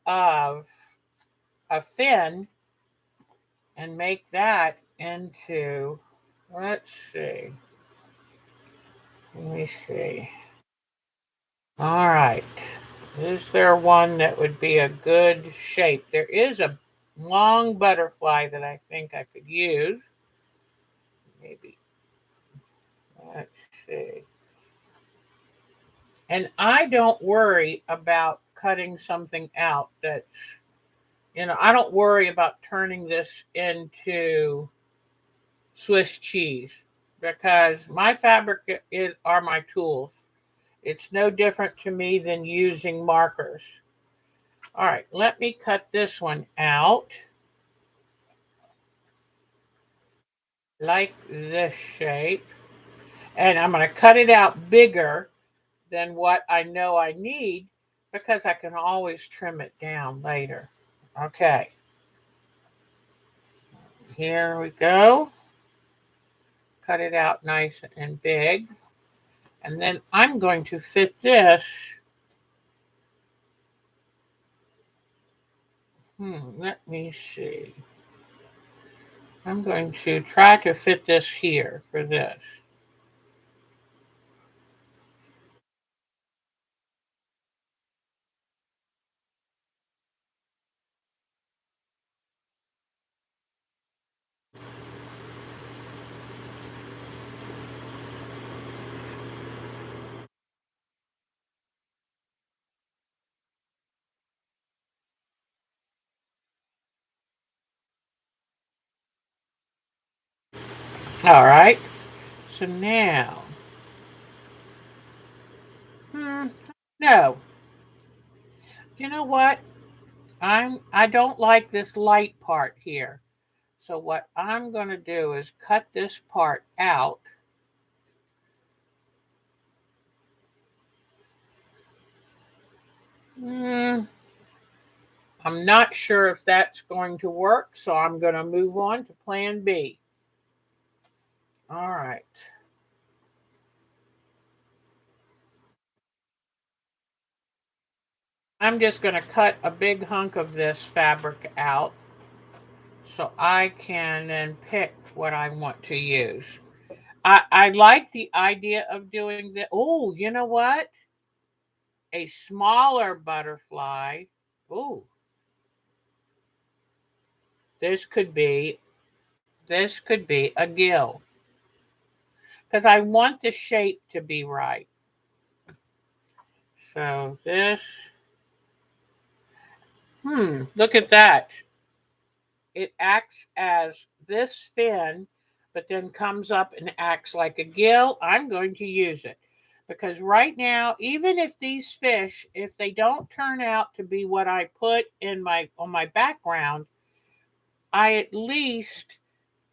of a fin and make that into, let's see. Let me see. All right. Is there one that would be a good shape? There is a long butterfly that I think I could use. Maybe. Let's see. And I don't worry about cutting something out that's, I don't worry about turning this into Swiss cheese because my fabric are my tools. It's no different to me than using markers. All right, let me cut this one out like this shape. And I'm going to cut it out bigger than what I know I need because I can always trim it down later. Okay, here we go. Cut it out nice and big. And then I'm going to fit this. Let me see. I'm going to try to fit this here for this. All right. So now, no. You know what? I don't like this light part here. So what I'm going to do is cut this part out. I'm not sure if that's going to work, so I'm going to move on to plan B. All right. I'm just going to cut a big hunk of this fabric out so I can then pick what I want to use. I like the idea of doing the, oh, you know what? A smaller butterfly. Oh, this could be a gill because I want the shape to be right. So this, look at that. It acts as this fin, but then comes up and acts like a gill. I'm going to use it because right now, even if these fish, if they don't turn out to be what I put in on my background, I at least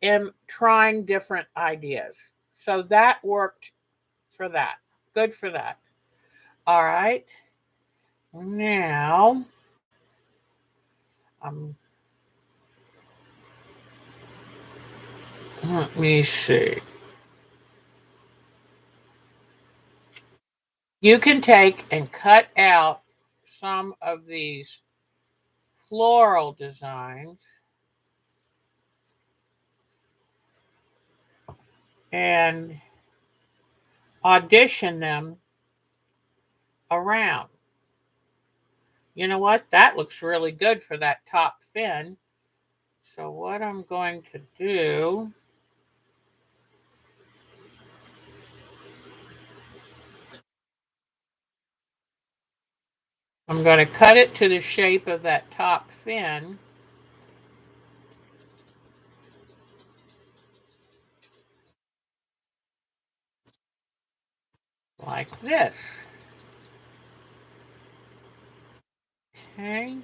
am trying different ideas. So that worked for that. Good for that. All right. Now, um, let me see. You can take and cut out some of these floral designs and audition them around. You know what? That looks really good for that top fin. So what I'm going to do, I'm going to cut it to the shape of that top fin, like this. Okay.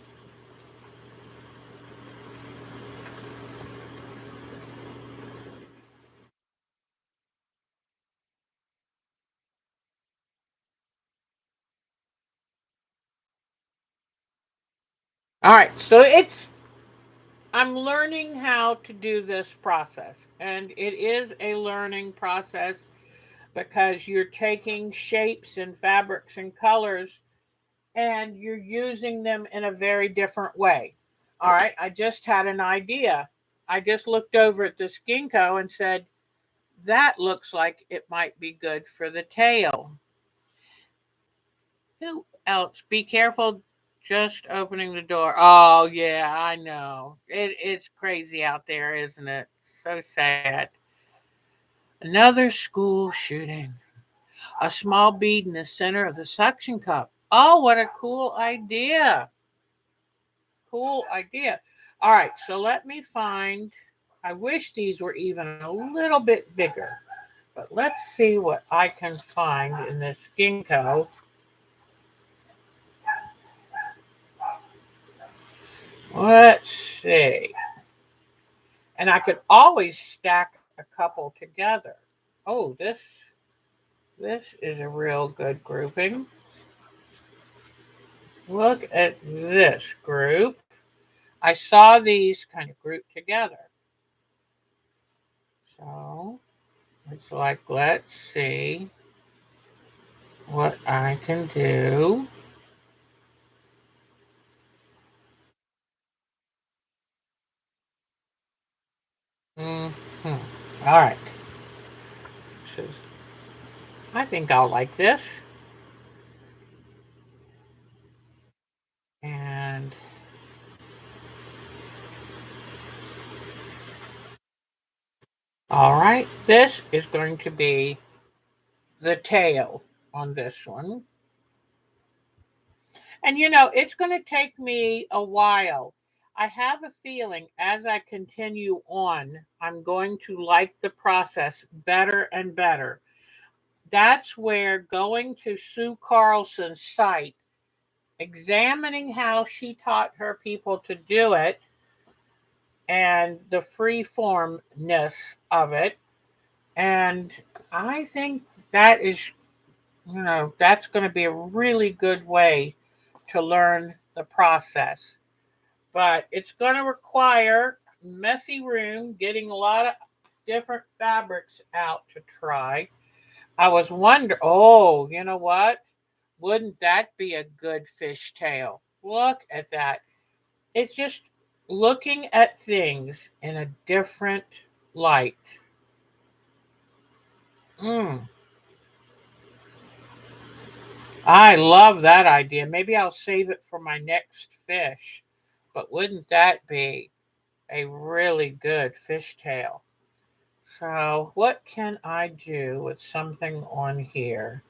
All right, so I'm learning how to do this process, and it is a learning process because you're taking shapes and fabrics and colors and you're using them in a very different way. All right, I just had an idea. I just looked over at this ginkgo and said, that looks like it might be good for the tail. Who else? Be careful just opening the door. Oh, yeah, I know. It's crazy out there, isn't it? So sad. Another school shooting. A small bead in the center of the suction cup. Oh, what a cool idea. Cool idea. All right, so let me find. I wish these were even a little bit bigger, but let's see what I can find in this ginkgo. Let's see. And I could always stack a couple together. Oh, this is a real good grouping. Look at this group. I saw these kind of grouped together. So it's like, let's see what I can do. Mm-hmm. All right. So I think I'll like this. And all right, this is going to be the tail on this one. And it's going to take me a while. I have a feeling as I continue on, I'm going to like the process better and better. That's where going to Sue Carlson's site, examining how she taught her people to do it and the free formness of it. And I think that is, that's going to be a really good way to learn the process. But it's going to require messy room, getting a lot of different fabrics out to try. I was wondering, oh, you know what? Wouldn't that be a good fishtail? Look at that. It's just looking at things in a different light. Mm, I love that idea. Maybe I'll save it for my next fish. But wouldn't that be a really good fishtail? So, what can I do with something on here?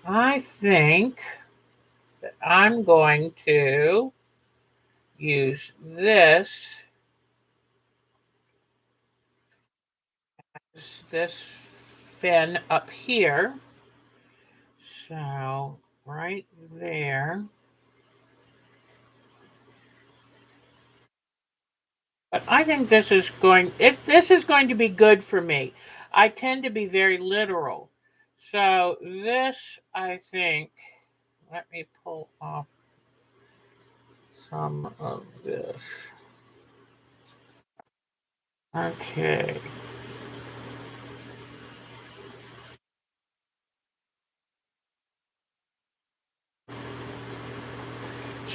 I think that I'm going to use this fin up here. So, right there. But I think this is going to be good for me. I tend to be very literal. So, this I think, let me pull off some of this. Okay.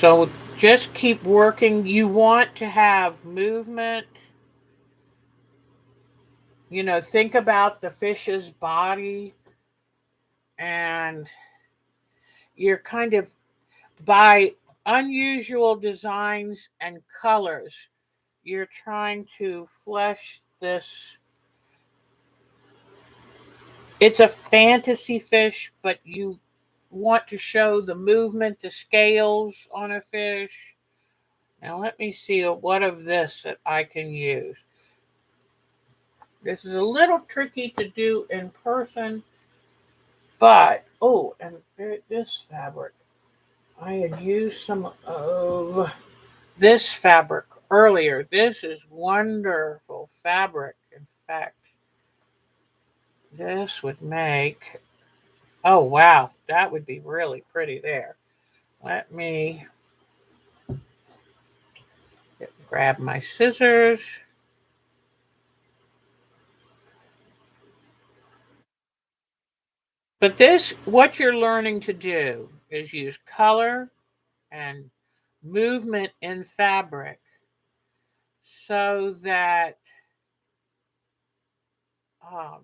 So just keep working. You want to have movement. You know, think about the fish's body, and you're kind of, by unusual designs and colors, you're trying to flesh this. It's a fantasy fish, but you want to show the movement, the scales on a fish. Now let me see what of this that I can use. This is a little tricky to do in person, but, oh, and this fabric. I had used some of this fabric earlier. This is wonderful fabric. In fact, this would make, oh wow, that would be really pretty there. Let me grab my scissors. But this, what you're learning to do is use color and movement in fabric so that um,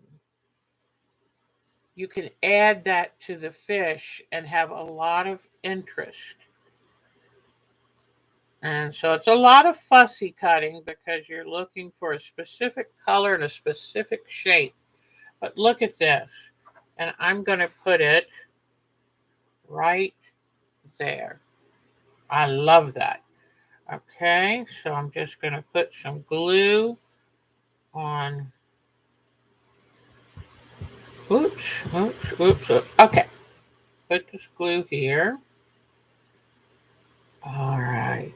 you can add that to the fish and have a lot of interest. And so it's a lot of fussy cutting because you're looking for a specific color and a specific shape. But look at this. And I'm going to put it right there. I love that. Okay, so I'm just going to put some glue on. Oops, oops, oops, oops. Okay, put this glue here. All right.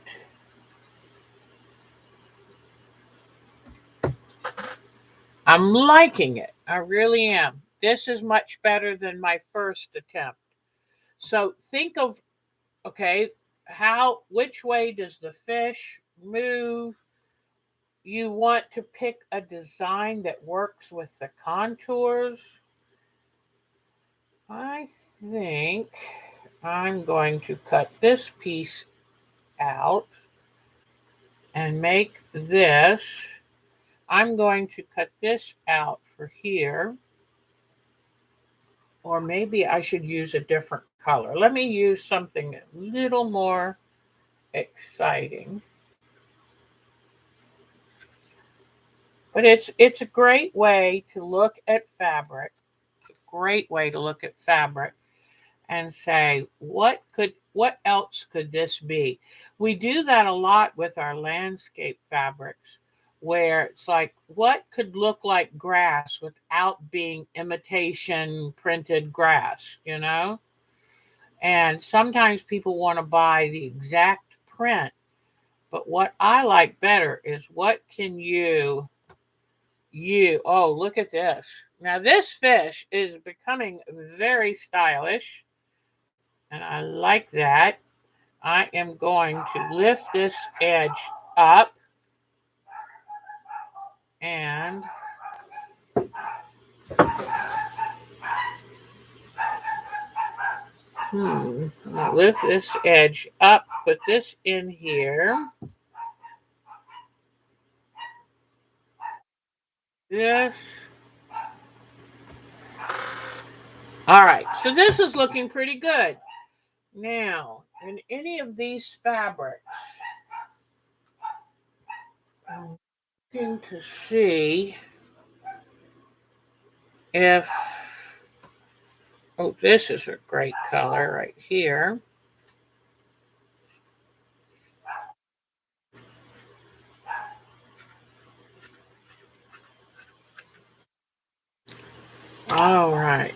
I'm liking it. I really am. This is much better than my first attempt. So think of, okay, which way does the fish move? You want to pick a design that works with the contours. I think I'm going to cut this piece out and make this. I'm going to cut this out for here. Or maybe I should use a different color. Let me use something a little more exciting. But it's a great way to look at fabric. It's a great way to look at fabric and say, what else could this be? We do that a lot with our landscape fabrics, where it's like, what could look like grass without being imitation printed grass, you know? And sometimes people want to buy the exact print, but what I like better is, what can oh, look at this. Now this fish is becoming very stylish, and I like that. I am going to lift this edge up and I'm gonna lift this edge up, put this in here. This. All right, so this is looking pretty good. Now, in any of these fabrics, I'm looking to see if, oh, this is a great color right here. All right.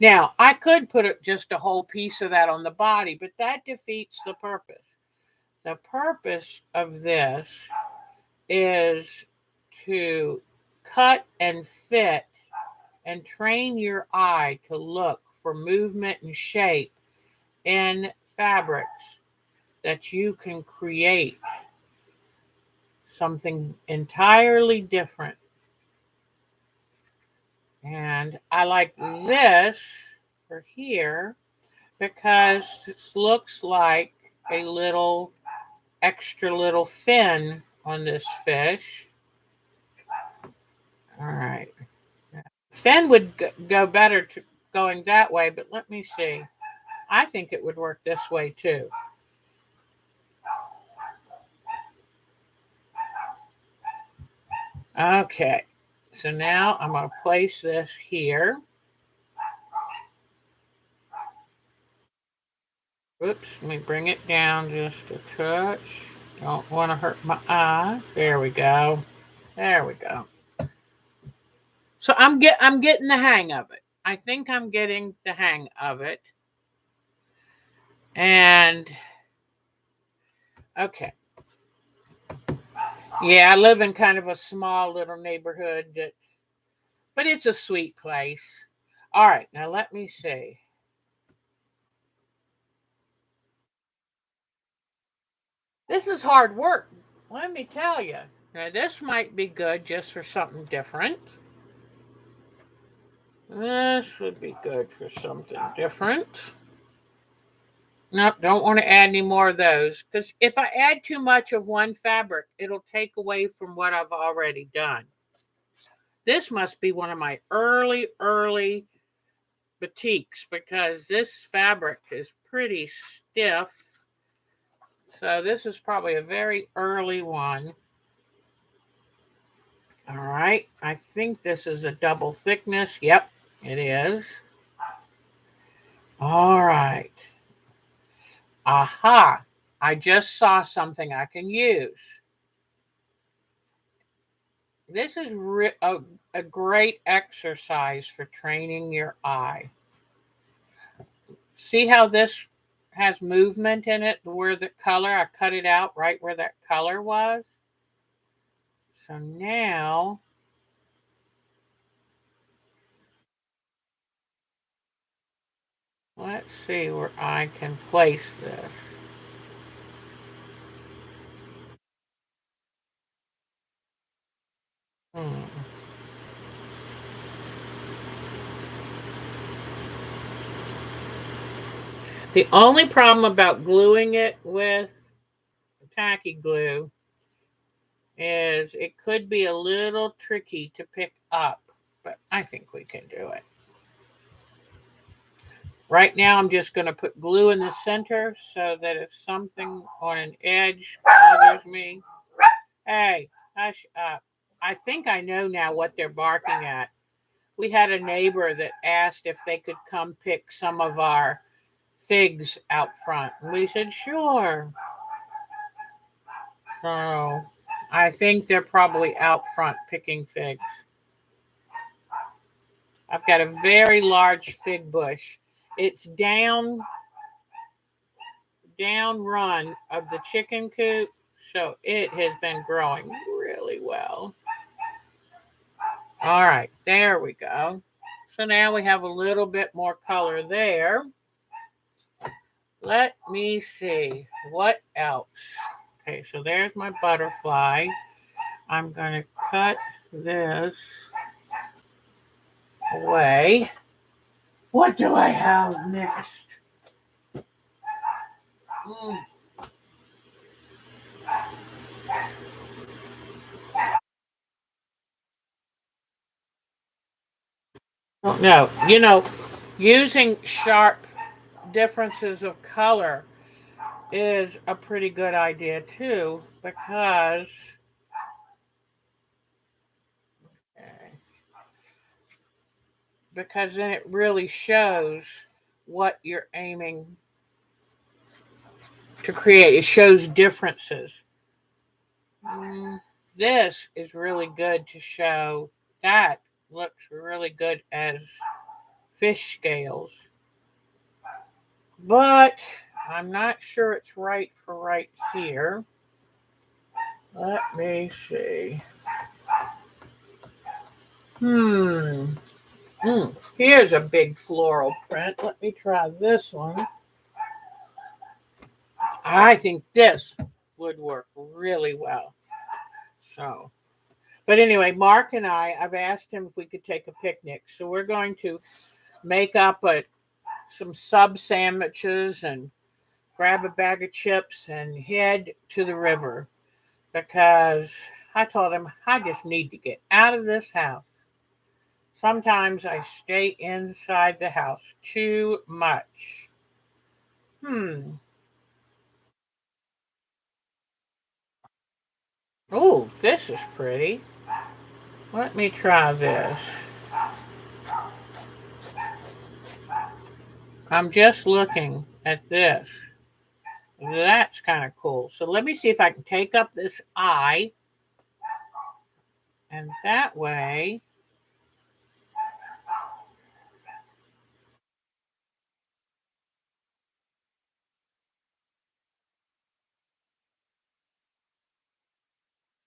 Now, I could put just a whole piece of that on the body, but that defeats the purpose. The purpose of this is to cut and fit and train your eye to look for movement and shape in fabrics that you can create something entirely different. And I like this for here because it looks like a little extra little fin on this fish. All right. Fin would go better to going that way, but let me see. I think it would work this way too. Okay. So now I'm going to place this here. Oops, let me bring it down just a touch. Don't want to hurt my eye. There we go. There we go. So I'm getting the hang of it. I think I'm getting the hang of it. And okay. Yeah, I live in kind of a small little neighborhood, but it's a sweet place. All right, now let me see. This is hard work. Let me tell you. Now this might be good just for something different. This would be good for something different. Nope, don't want to add any more of those, because if I add too much of one fabric, it'll take away from what I've already done. This must be one of my early batiks, because this fabric is pretty stiff. So this is probably a very early one. All right, I think this is a double thickness. Yep, it is. All right. Aha, I just saw something I can use. This is a great exercise for training your eye. See how this has movement in it, where the color, I cut it out right where that color was. So now, let's see where I can place this. The only problem about gluing it with tacky glue is it could be a little tricky to pick up, but I think we can do it. Right now, I'm just going to put glue in the center so that if something on an edge bothers me, hey, hush up. I think I know now what they're barking at. We had a neighbor that asked if they could come pick some of our figs out front. And we said, sure. So I think they're probably out front picking figs. I've got a very large fig bush. It's down run of the chicken coop, so it has been growing really well. All right, there we go. So now we have a little bit more color there. Let me see what else. Okay, so there's my butterfly. I'm going to cut this away. What do I have next? No, using sharp differences of color is a pretty good idea too, because then it really shows what you're aiming to create. It shows differences. This is really good to show. That looks really good as fish scales, but I'm not sure it's right for right here. Let me see. Here's a big floral print. Let me try this one. I think this would work really well. So, but anyway, Mark and I've asked him if we could take a picnic. So we're going to make up some sub sandwiches and grab a bag of chips, and head to the river because I told him I just need to get out of this house. Sometimes I stay inside the house too much. Hmm. Oh, this is pretty. Let me try this. I'm just looking at this. That's kind of cool. So let me see if I can take up this eye. And that way,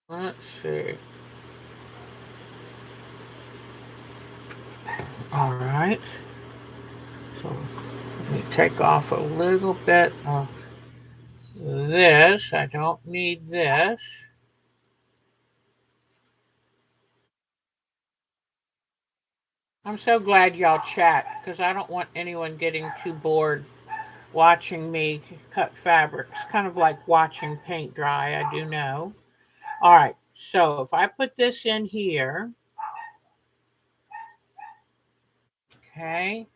let's see. All right. So let me take off a little bit of this. I don't need this. I'm so glad y'all chat because I don't want anyone getting too bored watching me cut fabric. It's kind of like watching paint dry, I do know. All right, so if I put this in here, okay,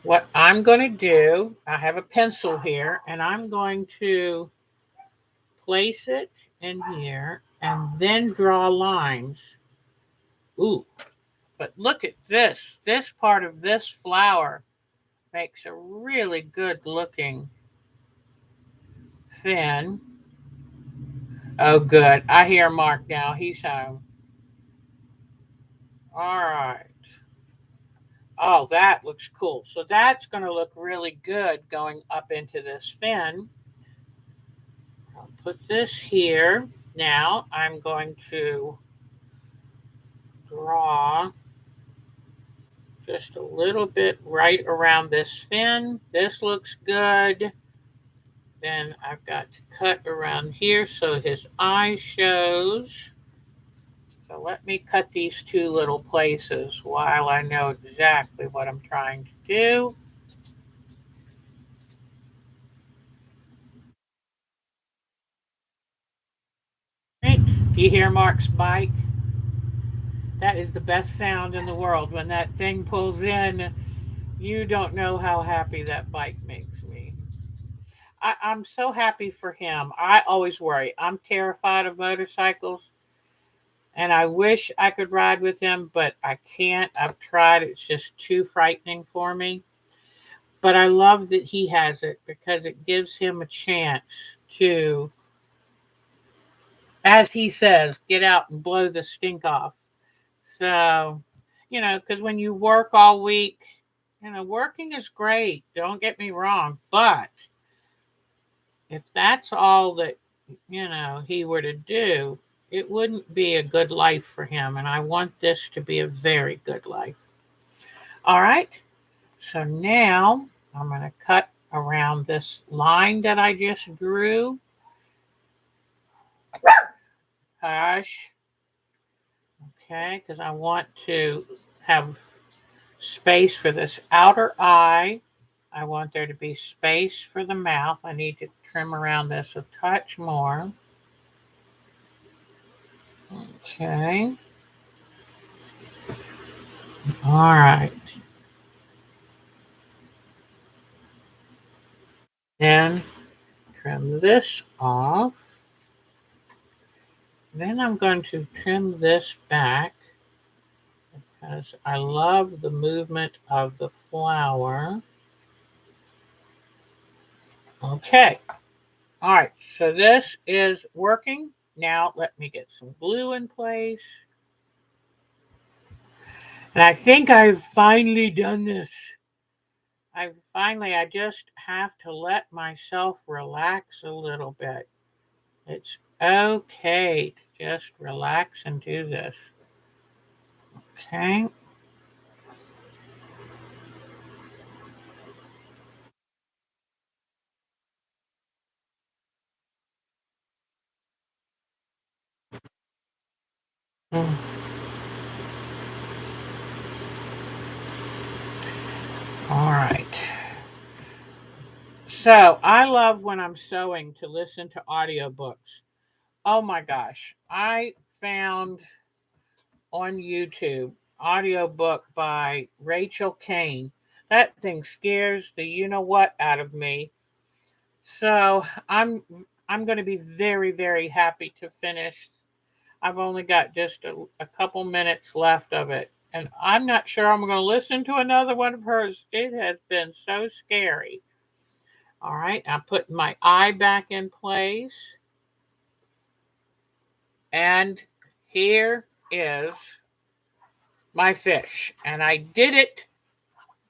what I'm going to do, I have a pencil here, and I'm going to place it in here and then draw lines. Ooh, but look at this. This part of this flower makes a really good looking fin. Oh, good. I hear Mark now. He's home. All right. Oh, that looks cool. So that's going to look really good going up into this fin. I'll put this here. Now I'm going to draw just a little bit right around this fin. This looks good. Then I've got to cut around here so his eye shows. So let me cut these two little places while I know exactly what I'm trying to do. Right. Do you hear Mark's bike? That is the best sound in the world. When that thing pulls in, you don't know how happy that bike makes me. I'm so happy for him. I always worry. I'm terrified of motorcycles and I wish I could ride with him, but I can't. I've tried. It's just too frightening for me. But I love that he has it because it gives him a chance to, as he says, get out and blow the stink off. So, because when you work all week, working is great. Don't get me wrong. But if that's all that, he were to do, it wouldn't be a good life for him. And I want this to be a very good life. All right. So now I'm going to cut around this line that I just drew. Hush. Okay. Because I want to have space for this outer eye. I want there to be space for the mouth. I need to trim around this a touch more. Okay. All right. Then trim this off. Then I'm going to trim this back because I love the movement of the flower. Okay. All right. So this is working. Now let me get some glue in place. And I think I've finally done this. I just have to let myself relax a little bit. It's okay to just relax and do this. Okay. Mm. All right. So I love when I'm sewing to listen to audiobooks. Oh my gosh. I found on YouTube audiobook by Rachel Kane. That thing scares the you know what out of me. So I'm going to be very, very happy to finish. I've only got just a couple minutes left of it. And I'm not sure I'm going to listen to another one of hers. It has been so scary. All right, I'm putting my eye back in place. And here is my fish. And I did it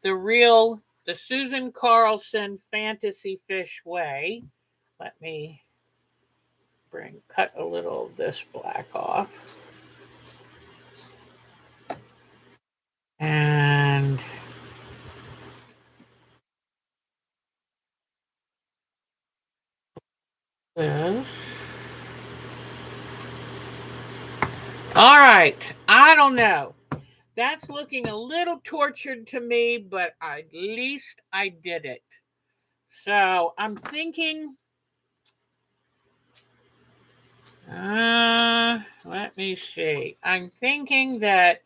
the Susan Carlson fantasy fish way. Let me cut a little of this black off. And this. All right. I don't know. That's looking a little tortured to me, but at least I did it. So I'm thinking, let me see. I'm thinking that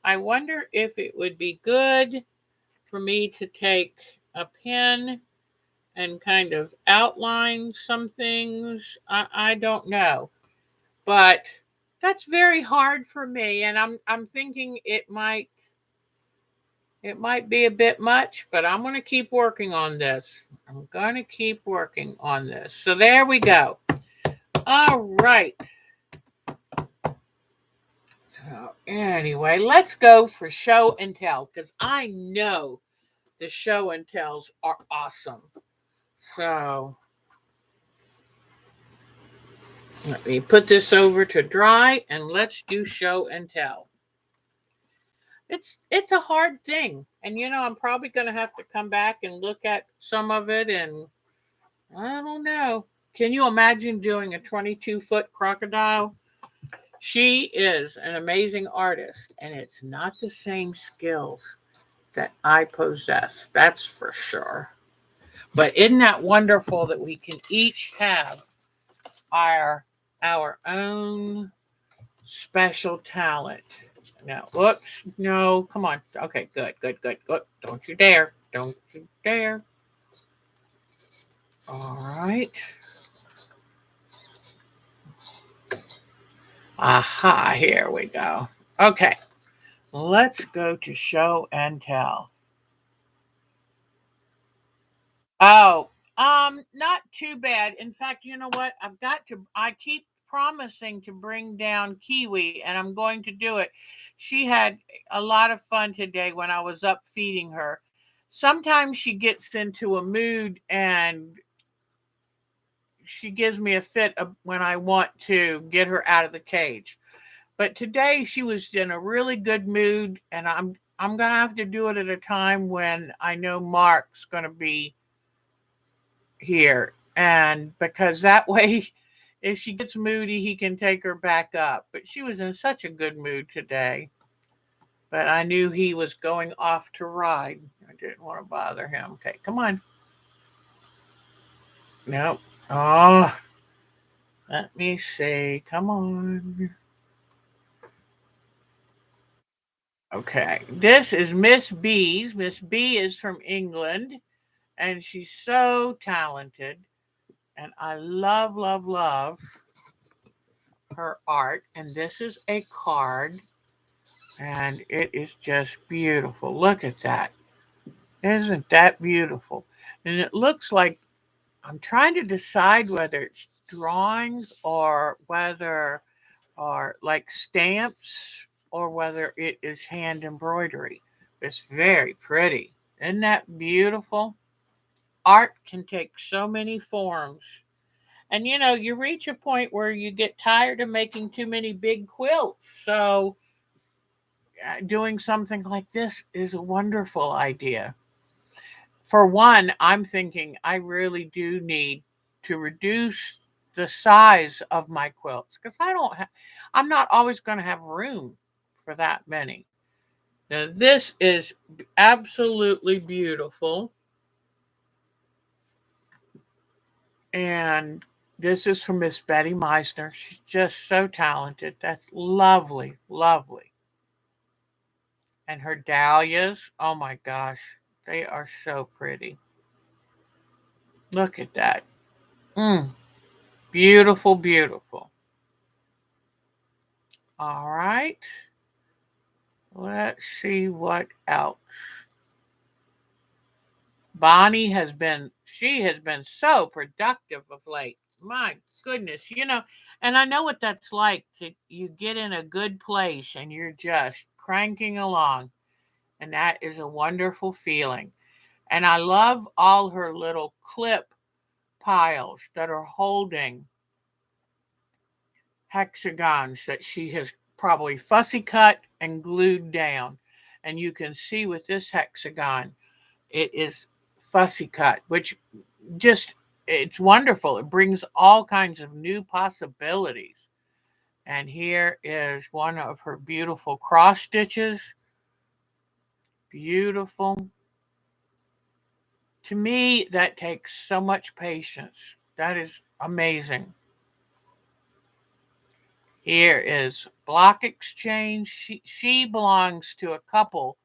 I wonder if it would be good for me to take a pen and kind of outline some things. I don't know. But that's very hard for me, and I'm thinking it might be a bit much, but I'm going to keep working on this. I'm going to keep working on this. So there we go. All right. So anyway, let's go for show and tell, because I know the show and tells are awesome. So let me put this over to dry and let's do show and tell. It's a hard thing. And I'm probably going to have to come back and look at some of it, and I don't know. Can you imagine doing a 22-foot crocodile? She is an amazing artist, and it's not the same skills that I possess. That's for sure. But isn't that wonderful that we can each have our own special talent? No, whoops, no, come on. Okay, good, good, good, good. Don't you dare. Don't you dare. All right. Aha, here we go. Okay, let's go to show and tell. Oh, not too bad. In fact, you know what? I keep promising to bring down Kiwi, and I'm going to do it. She had a lot of fun today when I was up feeding her. Sometimes she gets into a mood and she gives me a fit when I want to get her out of the cage. But today she was in a really good mood, and I'm gonna have to do it at a time when I know Mark's gonna be here, and because that way, if she gets moody, he can take her back up. But she was in such a good mood today. But I knew he was going off to ride. I didn't want to bother him. Okay, come on. Nope. Oh, let me see. Come on. Okay, this is Miss B's. Miss B is from England, and she's so talented. And I love, love, love her art. And this is a card, and it is just beautiful. Look at that. Isn't that beautiful? And it looks like I'm trying to decide whether it's drawings or whether are like stamps or whether it is hand embroidery. It's very pretty. Isn't that beautiful? Art can take so many forms. And you reach a point where you get tired of making too many big quilts. So doing something like this is a wonderful idea. For one, I'm thinking I really do need to reduce the size of my quilts because I'm not always going to have room for that many. Now, this is absolutely beautiful. And this is from Miss Betty Meisner. She's just so talented. That's lovely, lovely. And her dahlias, oh my gosh, they are so pretty. Look at that. Beautiful, beautiful. All right. Let's see what else. Bonnie she has been so productive of late. My goodness, and I know what that's like you get in a good place and you're just cranking along, and that is a wonderful feeling. And I love all her little clip piles that are holding hexagons that she has probably fussy cut and glued down. And you can see with this hexagon, it is fussy cut, which just, it's wonderful. It brings all kinds of new possibilities. And here is one of her beautiful cross stitches. Beautiful. To me, that takes so much patience. That is amazing. Here is block exchange. She belongs to a couple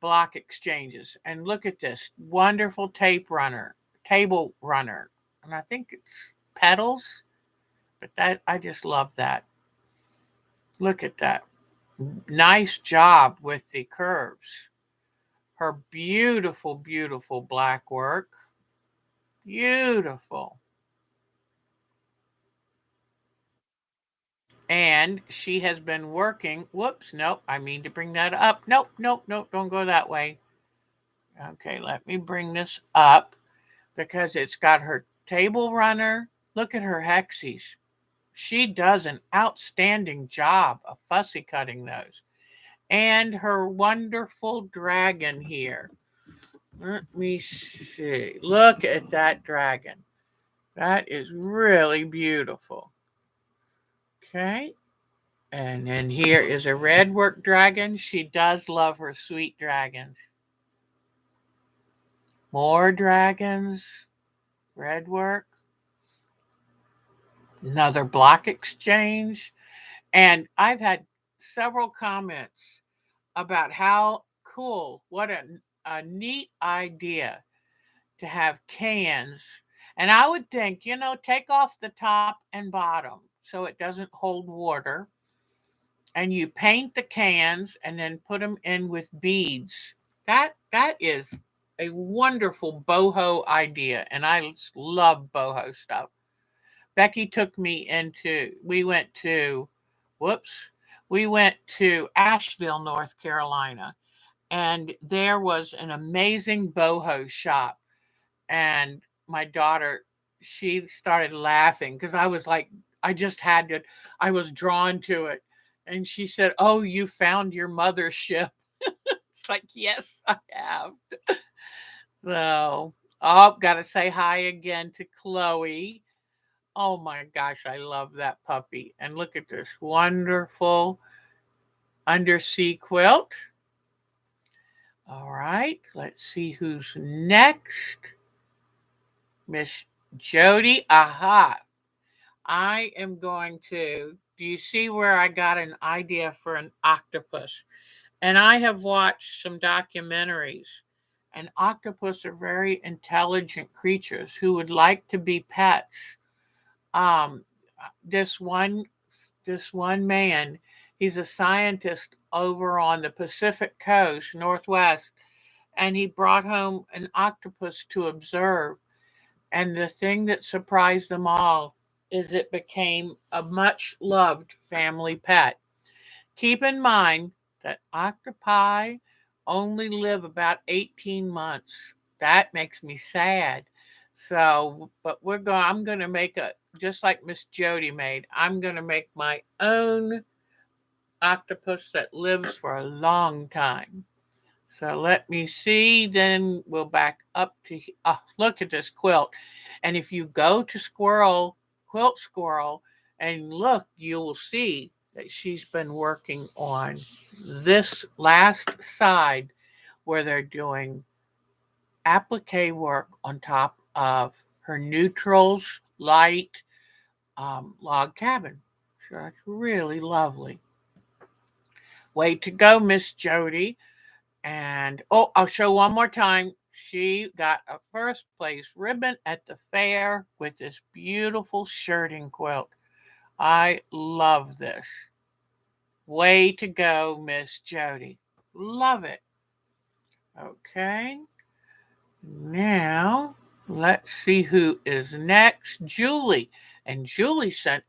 block exchanges. And look at this wonderful table runner. And I think it's petals, but that, I just love that. Look at that. Nice job with the curves. Her beautiful, beautiful black work. Beautiful. And she has been working. Whoops, nope, I mean to bring that up. Nope, nope, nope, don't go that way. Okay, let me bring this up because it's got her table runner. Look at her hexies. She does an outstanding job of fussy cutting those. And her wonderful dragon here. Let me see. Look at that dragon. That is really beautiful. Okay. And then here is a red work dragon. She does love her sweet dragons. More dragons. Red work. Another block exchange. And I've had several comments about how cool, what a neat idea to have cans. And I would think, take off the top and bottom so it doesn't hold water. And you paint the cans and then put them in with beads. That is a wonderful boho idea. And I love boho stuff. Becky took me whoops, we went to Asheville, North Carolina, and there was an amazing boho shop. And my daughter, she started laughing because I was like, I was drawn to it. And she said, "Oh, you found your mothership." It's like, yes, I have. So, oh, got to say hi again to Chloe. Oh my gosh, I love that puppy. And look at this wonderful undersea quilt. All right, let's see who's next. Miss Jody. Aha. I am going to. Do you see where I got an idea for an octopus? And I have watched some documentaries, and octopus are very intelligent creatures who would like to be pets. Um, this one man, he's a scientist over on the Pacific coast, Northwest, and he brought home an octopus to observe. And the thing that surprised them all is it became a much loved family pet. Keep in mind that octopi only live about 18 months. That makes me sad. So, but I'm going to make just like Miss Jody made, I'm going to make my own octopus that lives for a long time. So let me see. Then we'll back up to, look at this quilt. And if you go to Quilt Squirrel, and look, you will see that she's been working on this last side where they're doing applique work on top of her neutrals light log cabin. So that's really lovely. Way to go, Miss Jody. And oh, I'll show one more time. She got a first place ribbon at the fair with this beautiful shirting quilt. I love this. Way to go, Miss Jody. Love it. Okay. Now, let's see who is next. Julie. And Julie sent,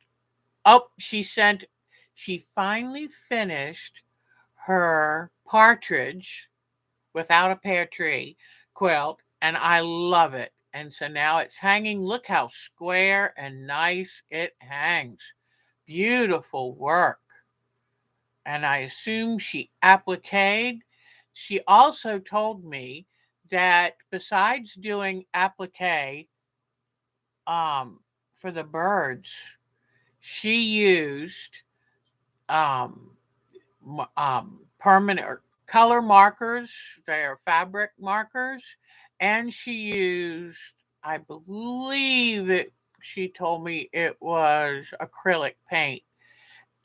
oh, she finally finished her partridge without a pear tree quilt, and I love it. And so now it's hanging. Look how square and nice it hangs. Beautiful work. And I assume she appliqued. She also told me that besides doing applique for the birds, she used um, permanent or color markers. They are fabric markers, and she used, I believe it. She told me it was acrylic paint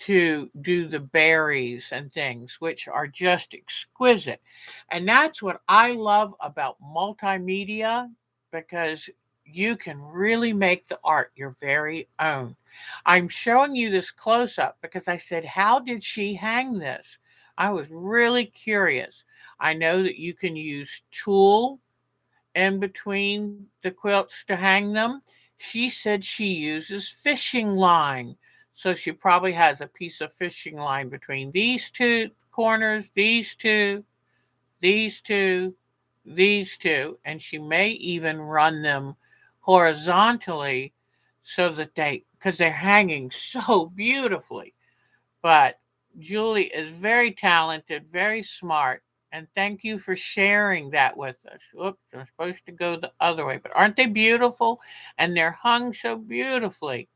to do the berries and things, which are just exquisite. And that's what I love about multimedia, because you can really make the art your very own. I'm showing you this close up because I said, how did she hang this? I was really curious. I know that you can use tulle in between the quilts to hang them. She said she uses fishing line. So she probably has a piece of fishing line between these two corners, these two, these two, and she may even run them horizontally so that because they're hanging so beautifully. But Julie is very talented, very smart, and thank you for sharing that with us. Oops, I'm supposed to go the other way, but aren't they beautiful? And they're hung so beautifully.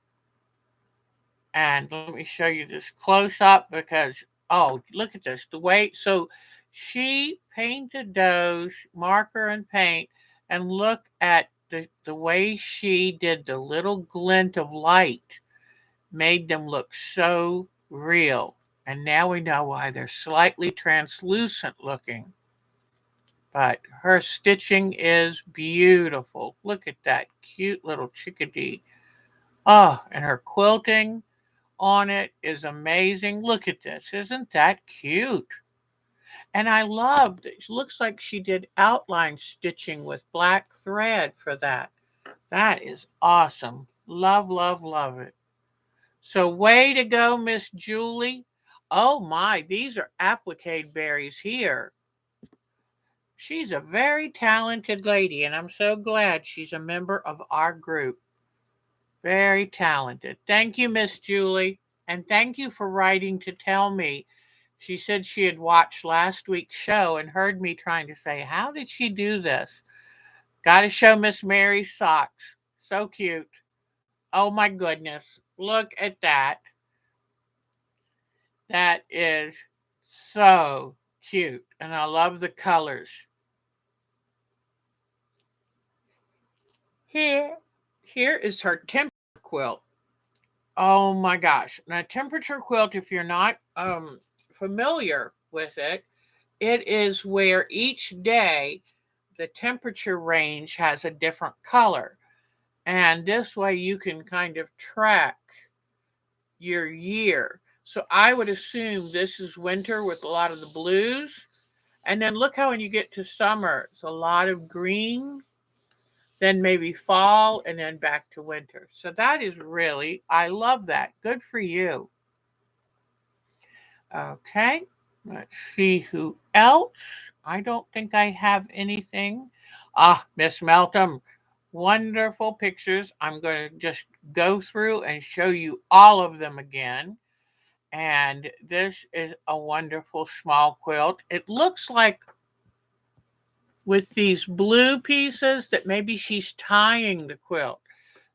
And let me show you this close up because, oh, look at this. The way, so she painted those marker and paint, and look at the way she did the little glint of light, made them look so real. And now we know why they're slightly translucent looking. But her stitching is beautiful. Look at that cute little chickadee. Oh, and her quilting on it is amazing. Look at this. Isn't that cute? And I love that. It looks like she did outline stitching with black thread for that. That is awesome. Love, love, love it. So way to go, Miss Julie. Oh my, these are applique berries here. She's a very talented lady, and I'm so glad she's a member of our group. Very talented. Thank you, Miss Julie. And thank you for writing to tell me. She said she had watched last week's show and heard me trying to say, how did she do this? Got to show Miss Mary's socks. So cute. Oh my goodness. Look at that. That is so cute. And I love the colors. Here is her temperature quilt. Oh my gosh. Now, temperature quilt, if you're not familiar with it, it is where each day the temperature range has a different color. And this way you can kind of track your year. So I would assume this is winter with a lot of the blues. And then look how when you get to summer, it's a lot of green, then maybe fall, and then back to winter. So that is really, I love that. Good for you. Okay, let's see who else. I don't think I have anything. Ah, Miss Melton, wonderful pictures. I'm going to just go through and show you all of them again. And this is a wonderful small quilt. It looks like with these blue pieces that maybe she's tying the quilt.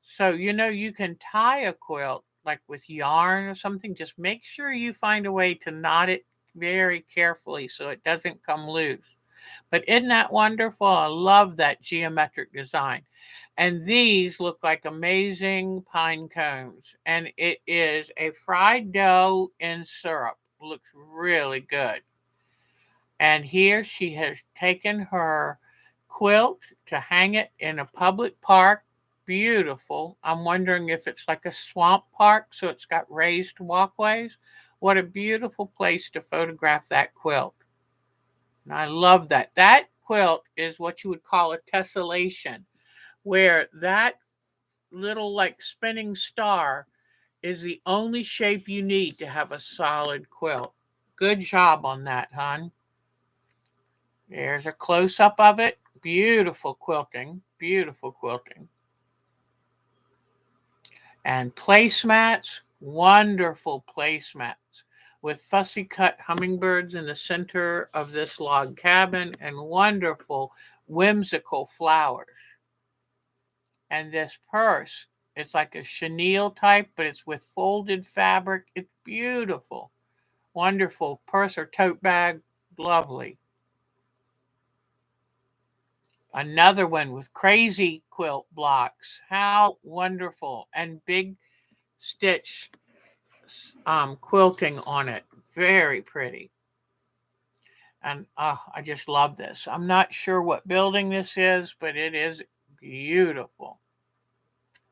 So, you can tie a quilt like with yarn or something. Just make sure you find a way to knot it very carefully so it doesn't come loose. But isn't that wonderful? I love that geometric design. And these look like amazing pine cones. And it is a fried dough in syrup. Looks really good. And here she has taken her quilt to hang it in a public park. Beautiful. I'm wondering if it's like a swamp park, so it's got raised walkways. What a beautiful place to photograph that quilt. And I love that. That quilt is what you would call a tessellation, where that little like spinning star is the only shape you need to have a solid quilt. Good job on that, hon. There's a close up of it. Beautiful quilting. Beautiful quilting. And placemats. Wonderful placemats with fussy cut hummingbirds in the center of this log cabin and wonderful whimsical flowers. And this purse, it's like a chenille type, but it's with folded fabric. It's beautiful. Wonderful purse or tote bag. Lovely. Another one with crazy quilt blocks. How wonderful. And big stitch quilting on it. Very pretty. And I just love this. I'm not sure what building this is, but it is beautiful.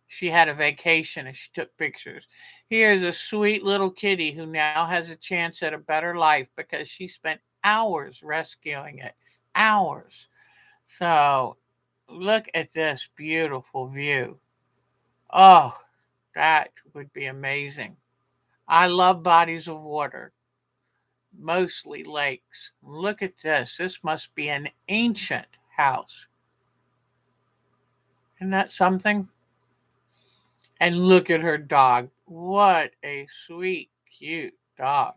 She had a vacation and she took pictures. Here's a sweet little kitty who now has a chance at a better life because she spent hours rescuing it. Hours. So look at this beautiful view. Oh, that would be amazing. I love bodies of water, mostly lakes. Look at this. This must be an ancient house. Isn't that something? And look at her dog. What a sweet, cute dog.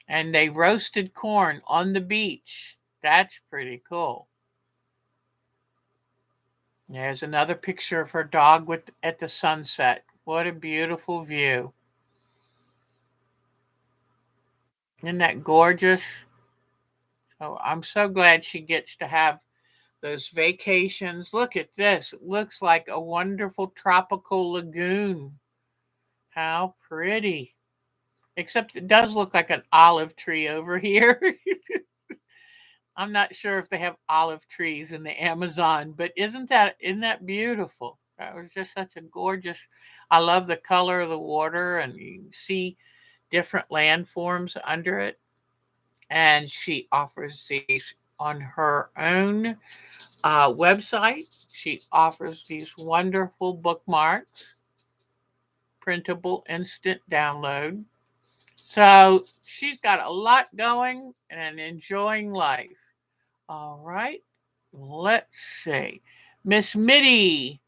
And they roasted corn on the beach. That's pretty cool. There's another picture of her dog at the sunset. What a beautiful view. Isn't that gorgeous? Oh, I'm so glad she gets to have those vacations. Look at this. It looks like a wonderful tropical lagoon. How pretty. Except it does look like an olive tree over here. I'm not sure if they have olive trees in the Amazon, but isn't that beautiful? That was just such a gorgeous. I love the color of the water, and you can see different landforms under it. And she offers these on her own website. She offers these wonderful bookmarks, printable instant download. So she's got a lot going and enjoying life. All right, let's see. Miss Mitty,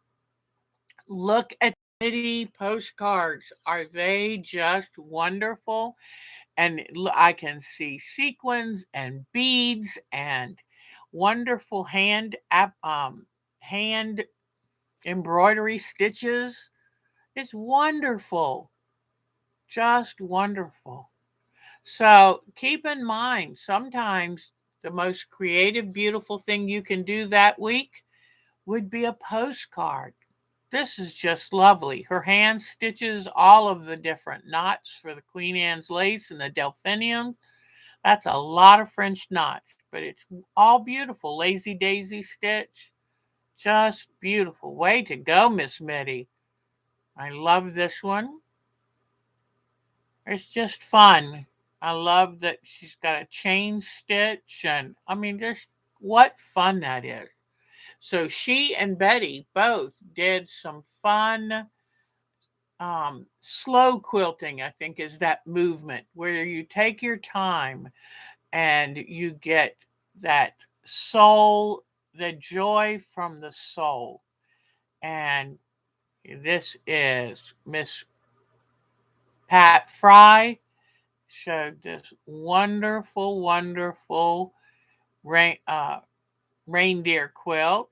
look at Mitty postcards. Are they just wonderful? And I can see sequins and beads and wonderful hand embroidery stitches. It's wonderful, just wonderful. So keep in mind, sometimes the most creative, beautiful thing you can do that week would be a postcard. This is just lovely. Her hand stitches all of the different knots for the Queen Anne's lace and the delphinium. That's a lot of French knots, but it's all beautiful. Lazy daisy stitch. Just beautiful. Way to go, Miss Mitty. I love this one. It's just fun. I love that she's got a chain stitch, and I mean, just what fun that is. So she and Betty both did some fun slow quilting, I think, is that movement where you take your time and you get that soul, the joy from the soul. And this is Miss Pat Fry showed this wonderful, wonderful reindeer quilt.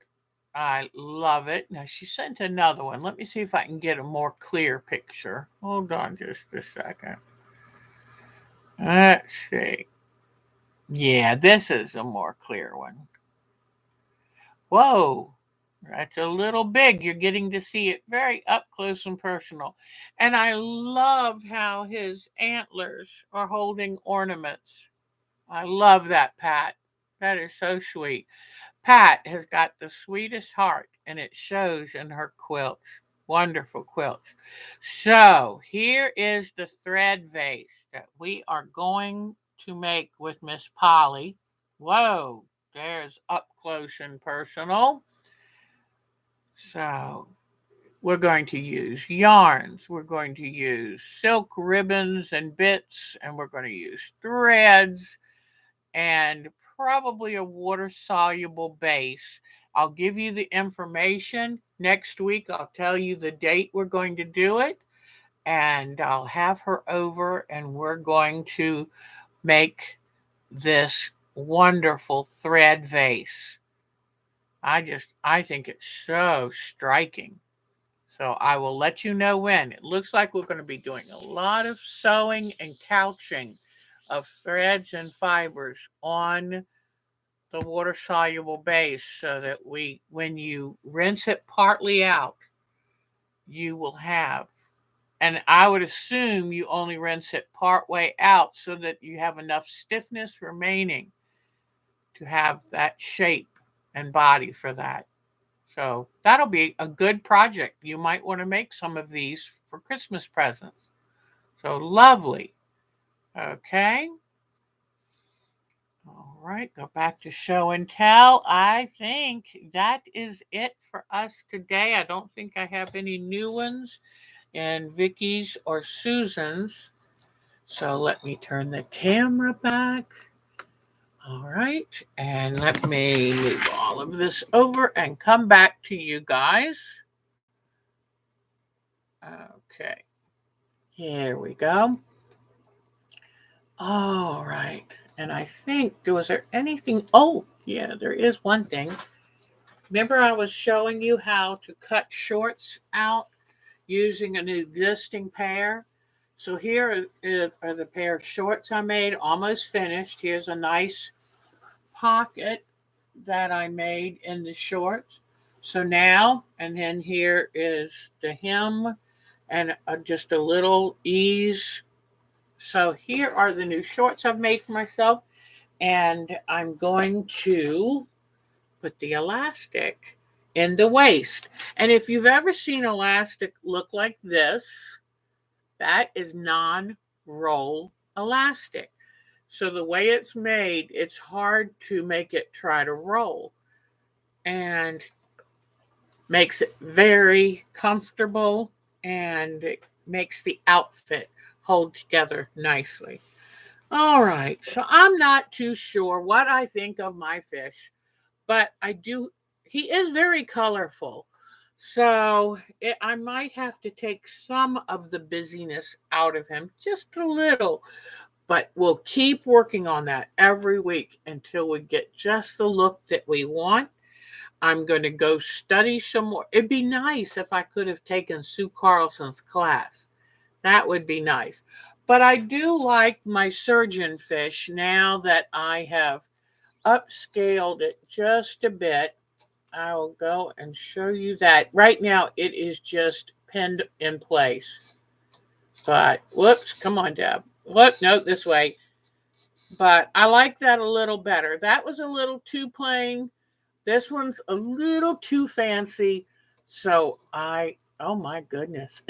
I love it. Now she sent another one. Let me see if I can get a more clear picture. Hold on just a second. Let's see. Yeah, this is a more clear one. Whoa, that's a little big. You're getting to see it very up close and personal. And I love how his antlers are holding ornaments. I love that, Pat. That is so sweet. Pat has got the sweetest heart, and it shows in her quilts. Wonderful quilts. So here is the thread vase that we are going to make with Miss Polly. Whoa, there's up close and personal. So we're going to use yarns, we're going to use silk ribbons and bits, and we're going to use threads and probably a water soluble base. I'll give you the information next week. I'll tell you the date we're going to do it, and I'll have her over, and we're going to make this wonderful thread vase. I think it's so striking. So I will let you know when. It looks like we're going to be doing a lot of sewing and couching of threads and fibers on the water soluble base so that when you rinse it partly out, you will have, and I would assume you only rinse it part way out so that you have enough stiffness remaining to have that shape and body for that. So that'll be a good project. You might want to make some of these for Christmas presents. So lovely. Okay. All right, go back to show and tell. I think that is it for us today. I don't think I have any new ones in Vicky's or Susan's. So let me turn the camera back. All right, and let me move all of this over and come back to you guys. Okay, here we go. All right, and I think, was there anything? Oh, yeah, there is one thing. Remember I was showing you how to cut shorts out using an existing pair? So here are the pair of shorts I made, almost finished. Here's a nice pocket that I made in the shorts. So now, and then here is the hem and just a little ease. So here are the new shorts I've made for myself. And I'm going to put the elastic in the waist. And if you've ever seen elastic look like this, that is non-roll elastic. So the way it's made, it's hard to make it try to roll, and makes it very comfortable, and it makes the outfit hold together nicely. All right, so I'm not too sure what I think of my fish, but he is very colorful. So I might have to take some of the busyness out of him, just a little, but we'll keep working on that every week until we get just the look that we want. I'm going to go study some more. It'd be nice if I could have taken Sue Carlson's class. That would be nice. But I do like my surgeon fish now that I have upscaled it just a bit. I will go and show you that. Right now it is just pinned in place. But whoops, come on, Deb. Look, no, this way. But I like that a little better. That was a little too plain. This one's a little too fancy. So oh my goodness.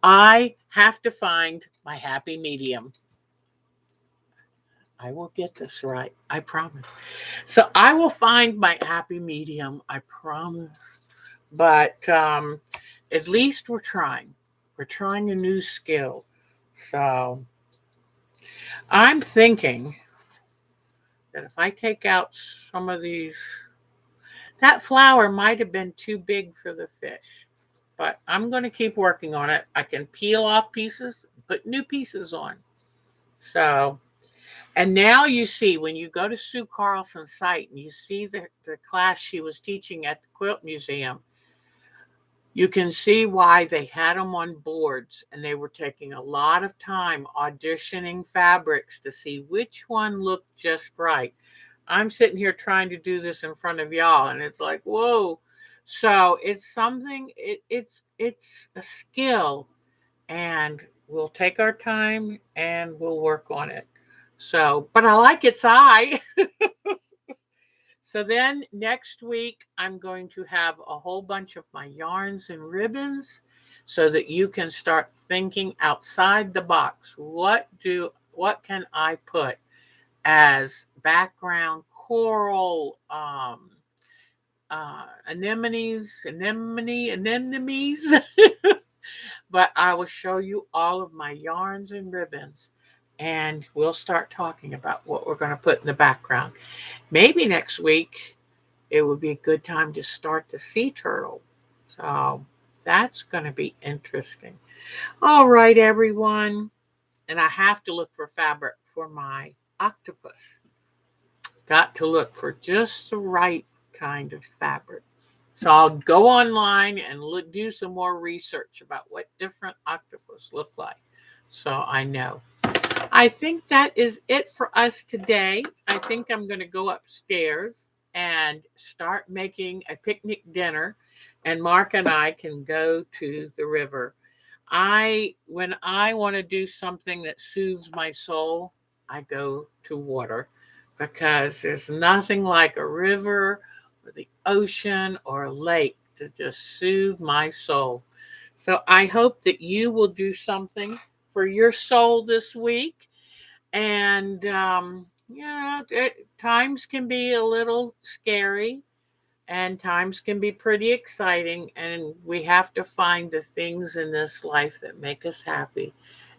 I have to find my happy medium. I will get this right. I promise. So I will find my happy medium. I promise. But at least we're trying. We're trying a new skill. So I'm thinking that if I take out some of these, that flower might have been too big for the fish. But I'm going to keep working on it. I can peel off pieces, put new pieces on. So, and now you see, when you go to Sue Carlson's site and you see the class she was teaching at the Quilt Museum, You can see why they had them on boards, and they were taking a lot of time auditioning fabrics to see which one looked just right. I'm sitting here trying to do this in front of y'all, and it's like, whoa. So it's something, it's a skill, and we'll take our time and we'll work on it. So, but I like its eye. So then next week, I'm going to have a whole bunch of my yarns and ribbons so that you can start thinking outside the box. What can I put as background coral, anemones. But I will show you all of my yarns and ribbons, and we'll start talking about what we're going to put in the background. Maybe next week it would be a good time to start the sea turtle. So that's going to be interesting. All right, everyone. And I have to look for fabric for my octopus. Got to look for just the right kind of fabric. So I'll go online and do some more research about what different octopus look like, so I know. I think that is it for us today. I think I'm going to go upstairs and start making a picnic dinner, and Mark and I can go to the river. When I want to do something that soothes my soul, I go to water, because there's nothing like a river or the ocean or a lake to just soothe my soul. So I hope that you will do something for your soul this week. And, times can be a little scary, and times can be pretty exciting. And we have to find the things in this life that make us happy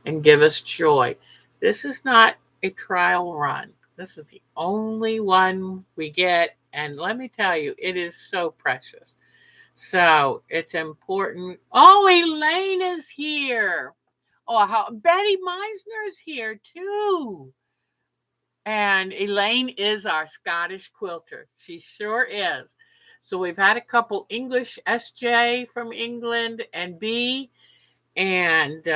and give us joy. This is not a trial run. This is the only one we get. And let me tell you, it is so precious. So it's important. Oh, Elaine is here. Oh, Betty Meisner's here too. And Elaine is our Scottish quilter. She sure is. So we've had a couple English, SJ from England and B. And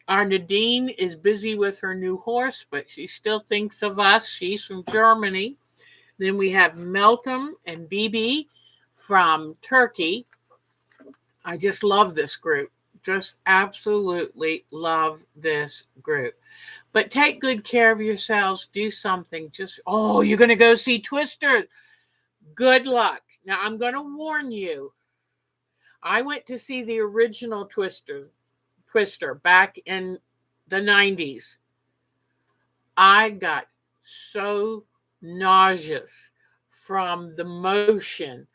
our Nadine is busy with her new horse, but she still thinks of us. She's from Germany. Then we have Meltem and BB from Turkey. I just love this group. Just absolutely love this group. But take good care of yourselves. Do something. You're going to go see Twister. Good luck. Now, I'm going to warn you. I went to see the original Twister back in the 90s. I got so nauseous from the motion.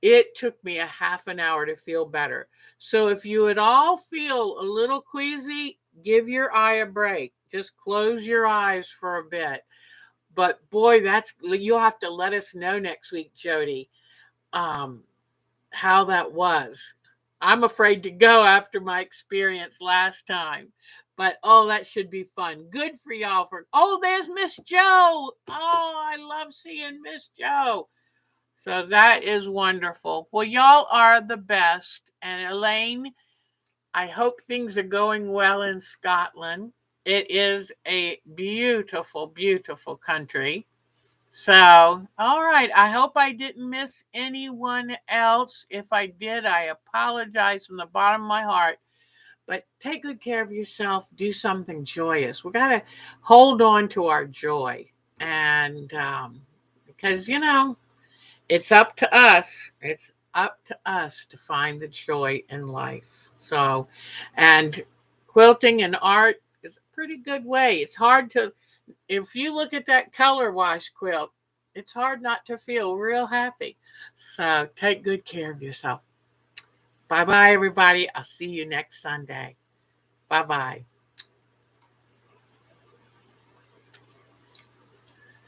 It took me a half an hour to feel better. So if you at all feel a little queasy, give your eye a break. Just close your eyes for a bit. But boy, you'll have to let us know next week, Jody, how that was. I'm afraid to go after my experience last time. But that should be fun. Good for y'all there's Miss Joe. I love seeing Miss Joe. So that is wonderful. Well, y'all are the best. And Elaine, I hope things are going well in Scotland. It is a beautiful, beautiful country. So, all right. I hope I didn't miss anyone else. If I did, I apologize from the bottom of my heart. But take good care of yourself. Do something joyous. We got to hold on to our joy. And because, it's up to us. It's up to us to find the joy in life. So, and quilting and art is a pretty good way. It's hard to, if you look at that Colorwash quilt, it's hard not to feel real happy. So take good care of yourself. Bye bye, everybody. I'll see you next Sunday. Bye bye.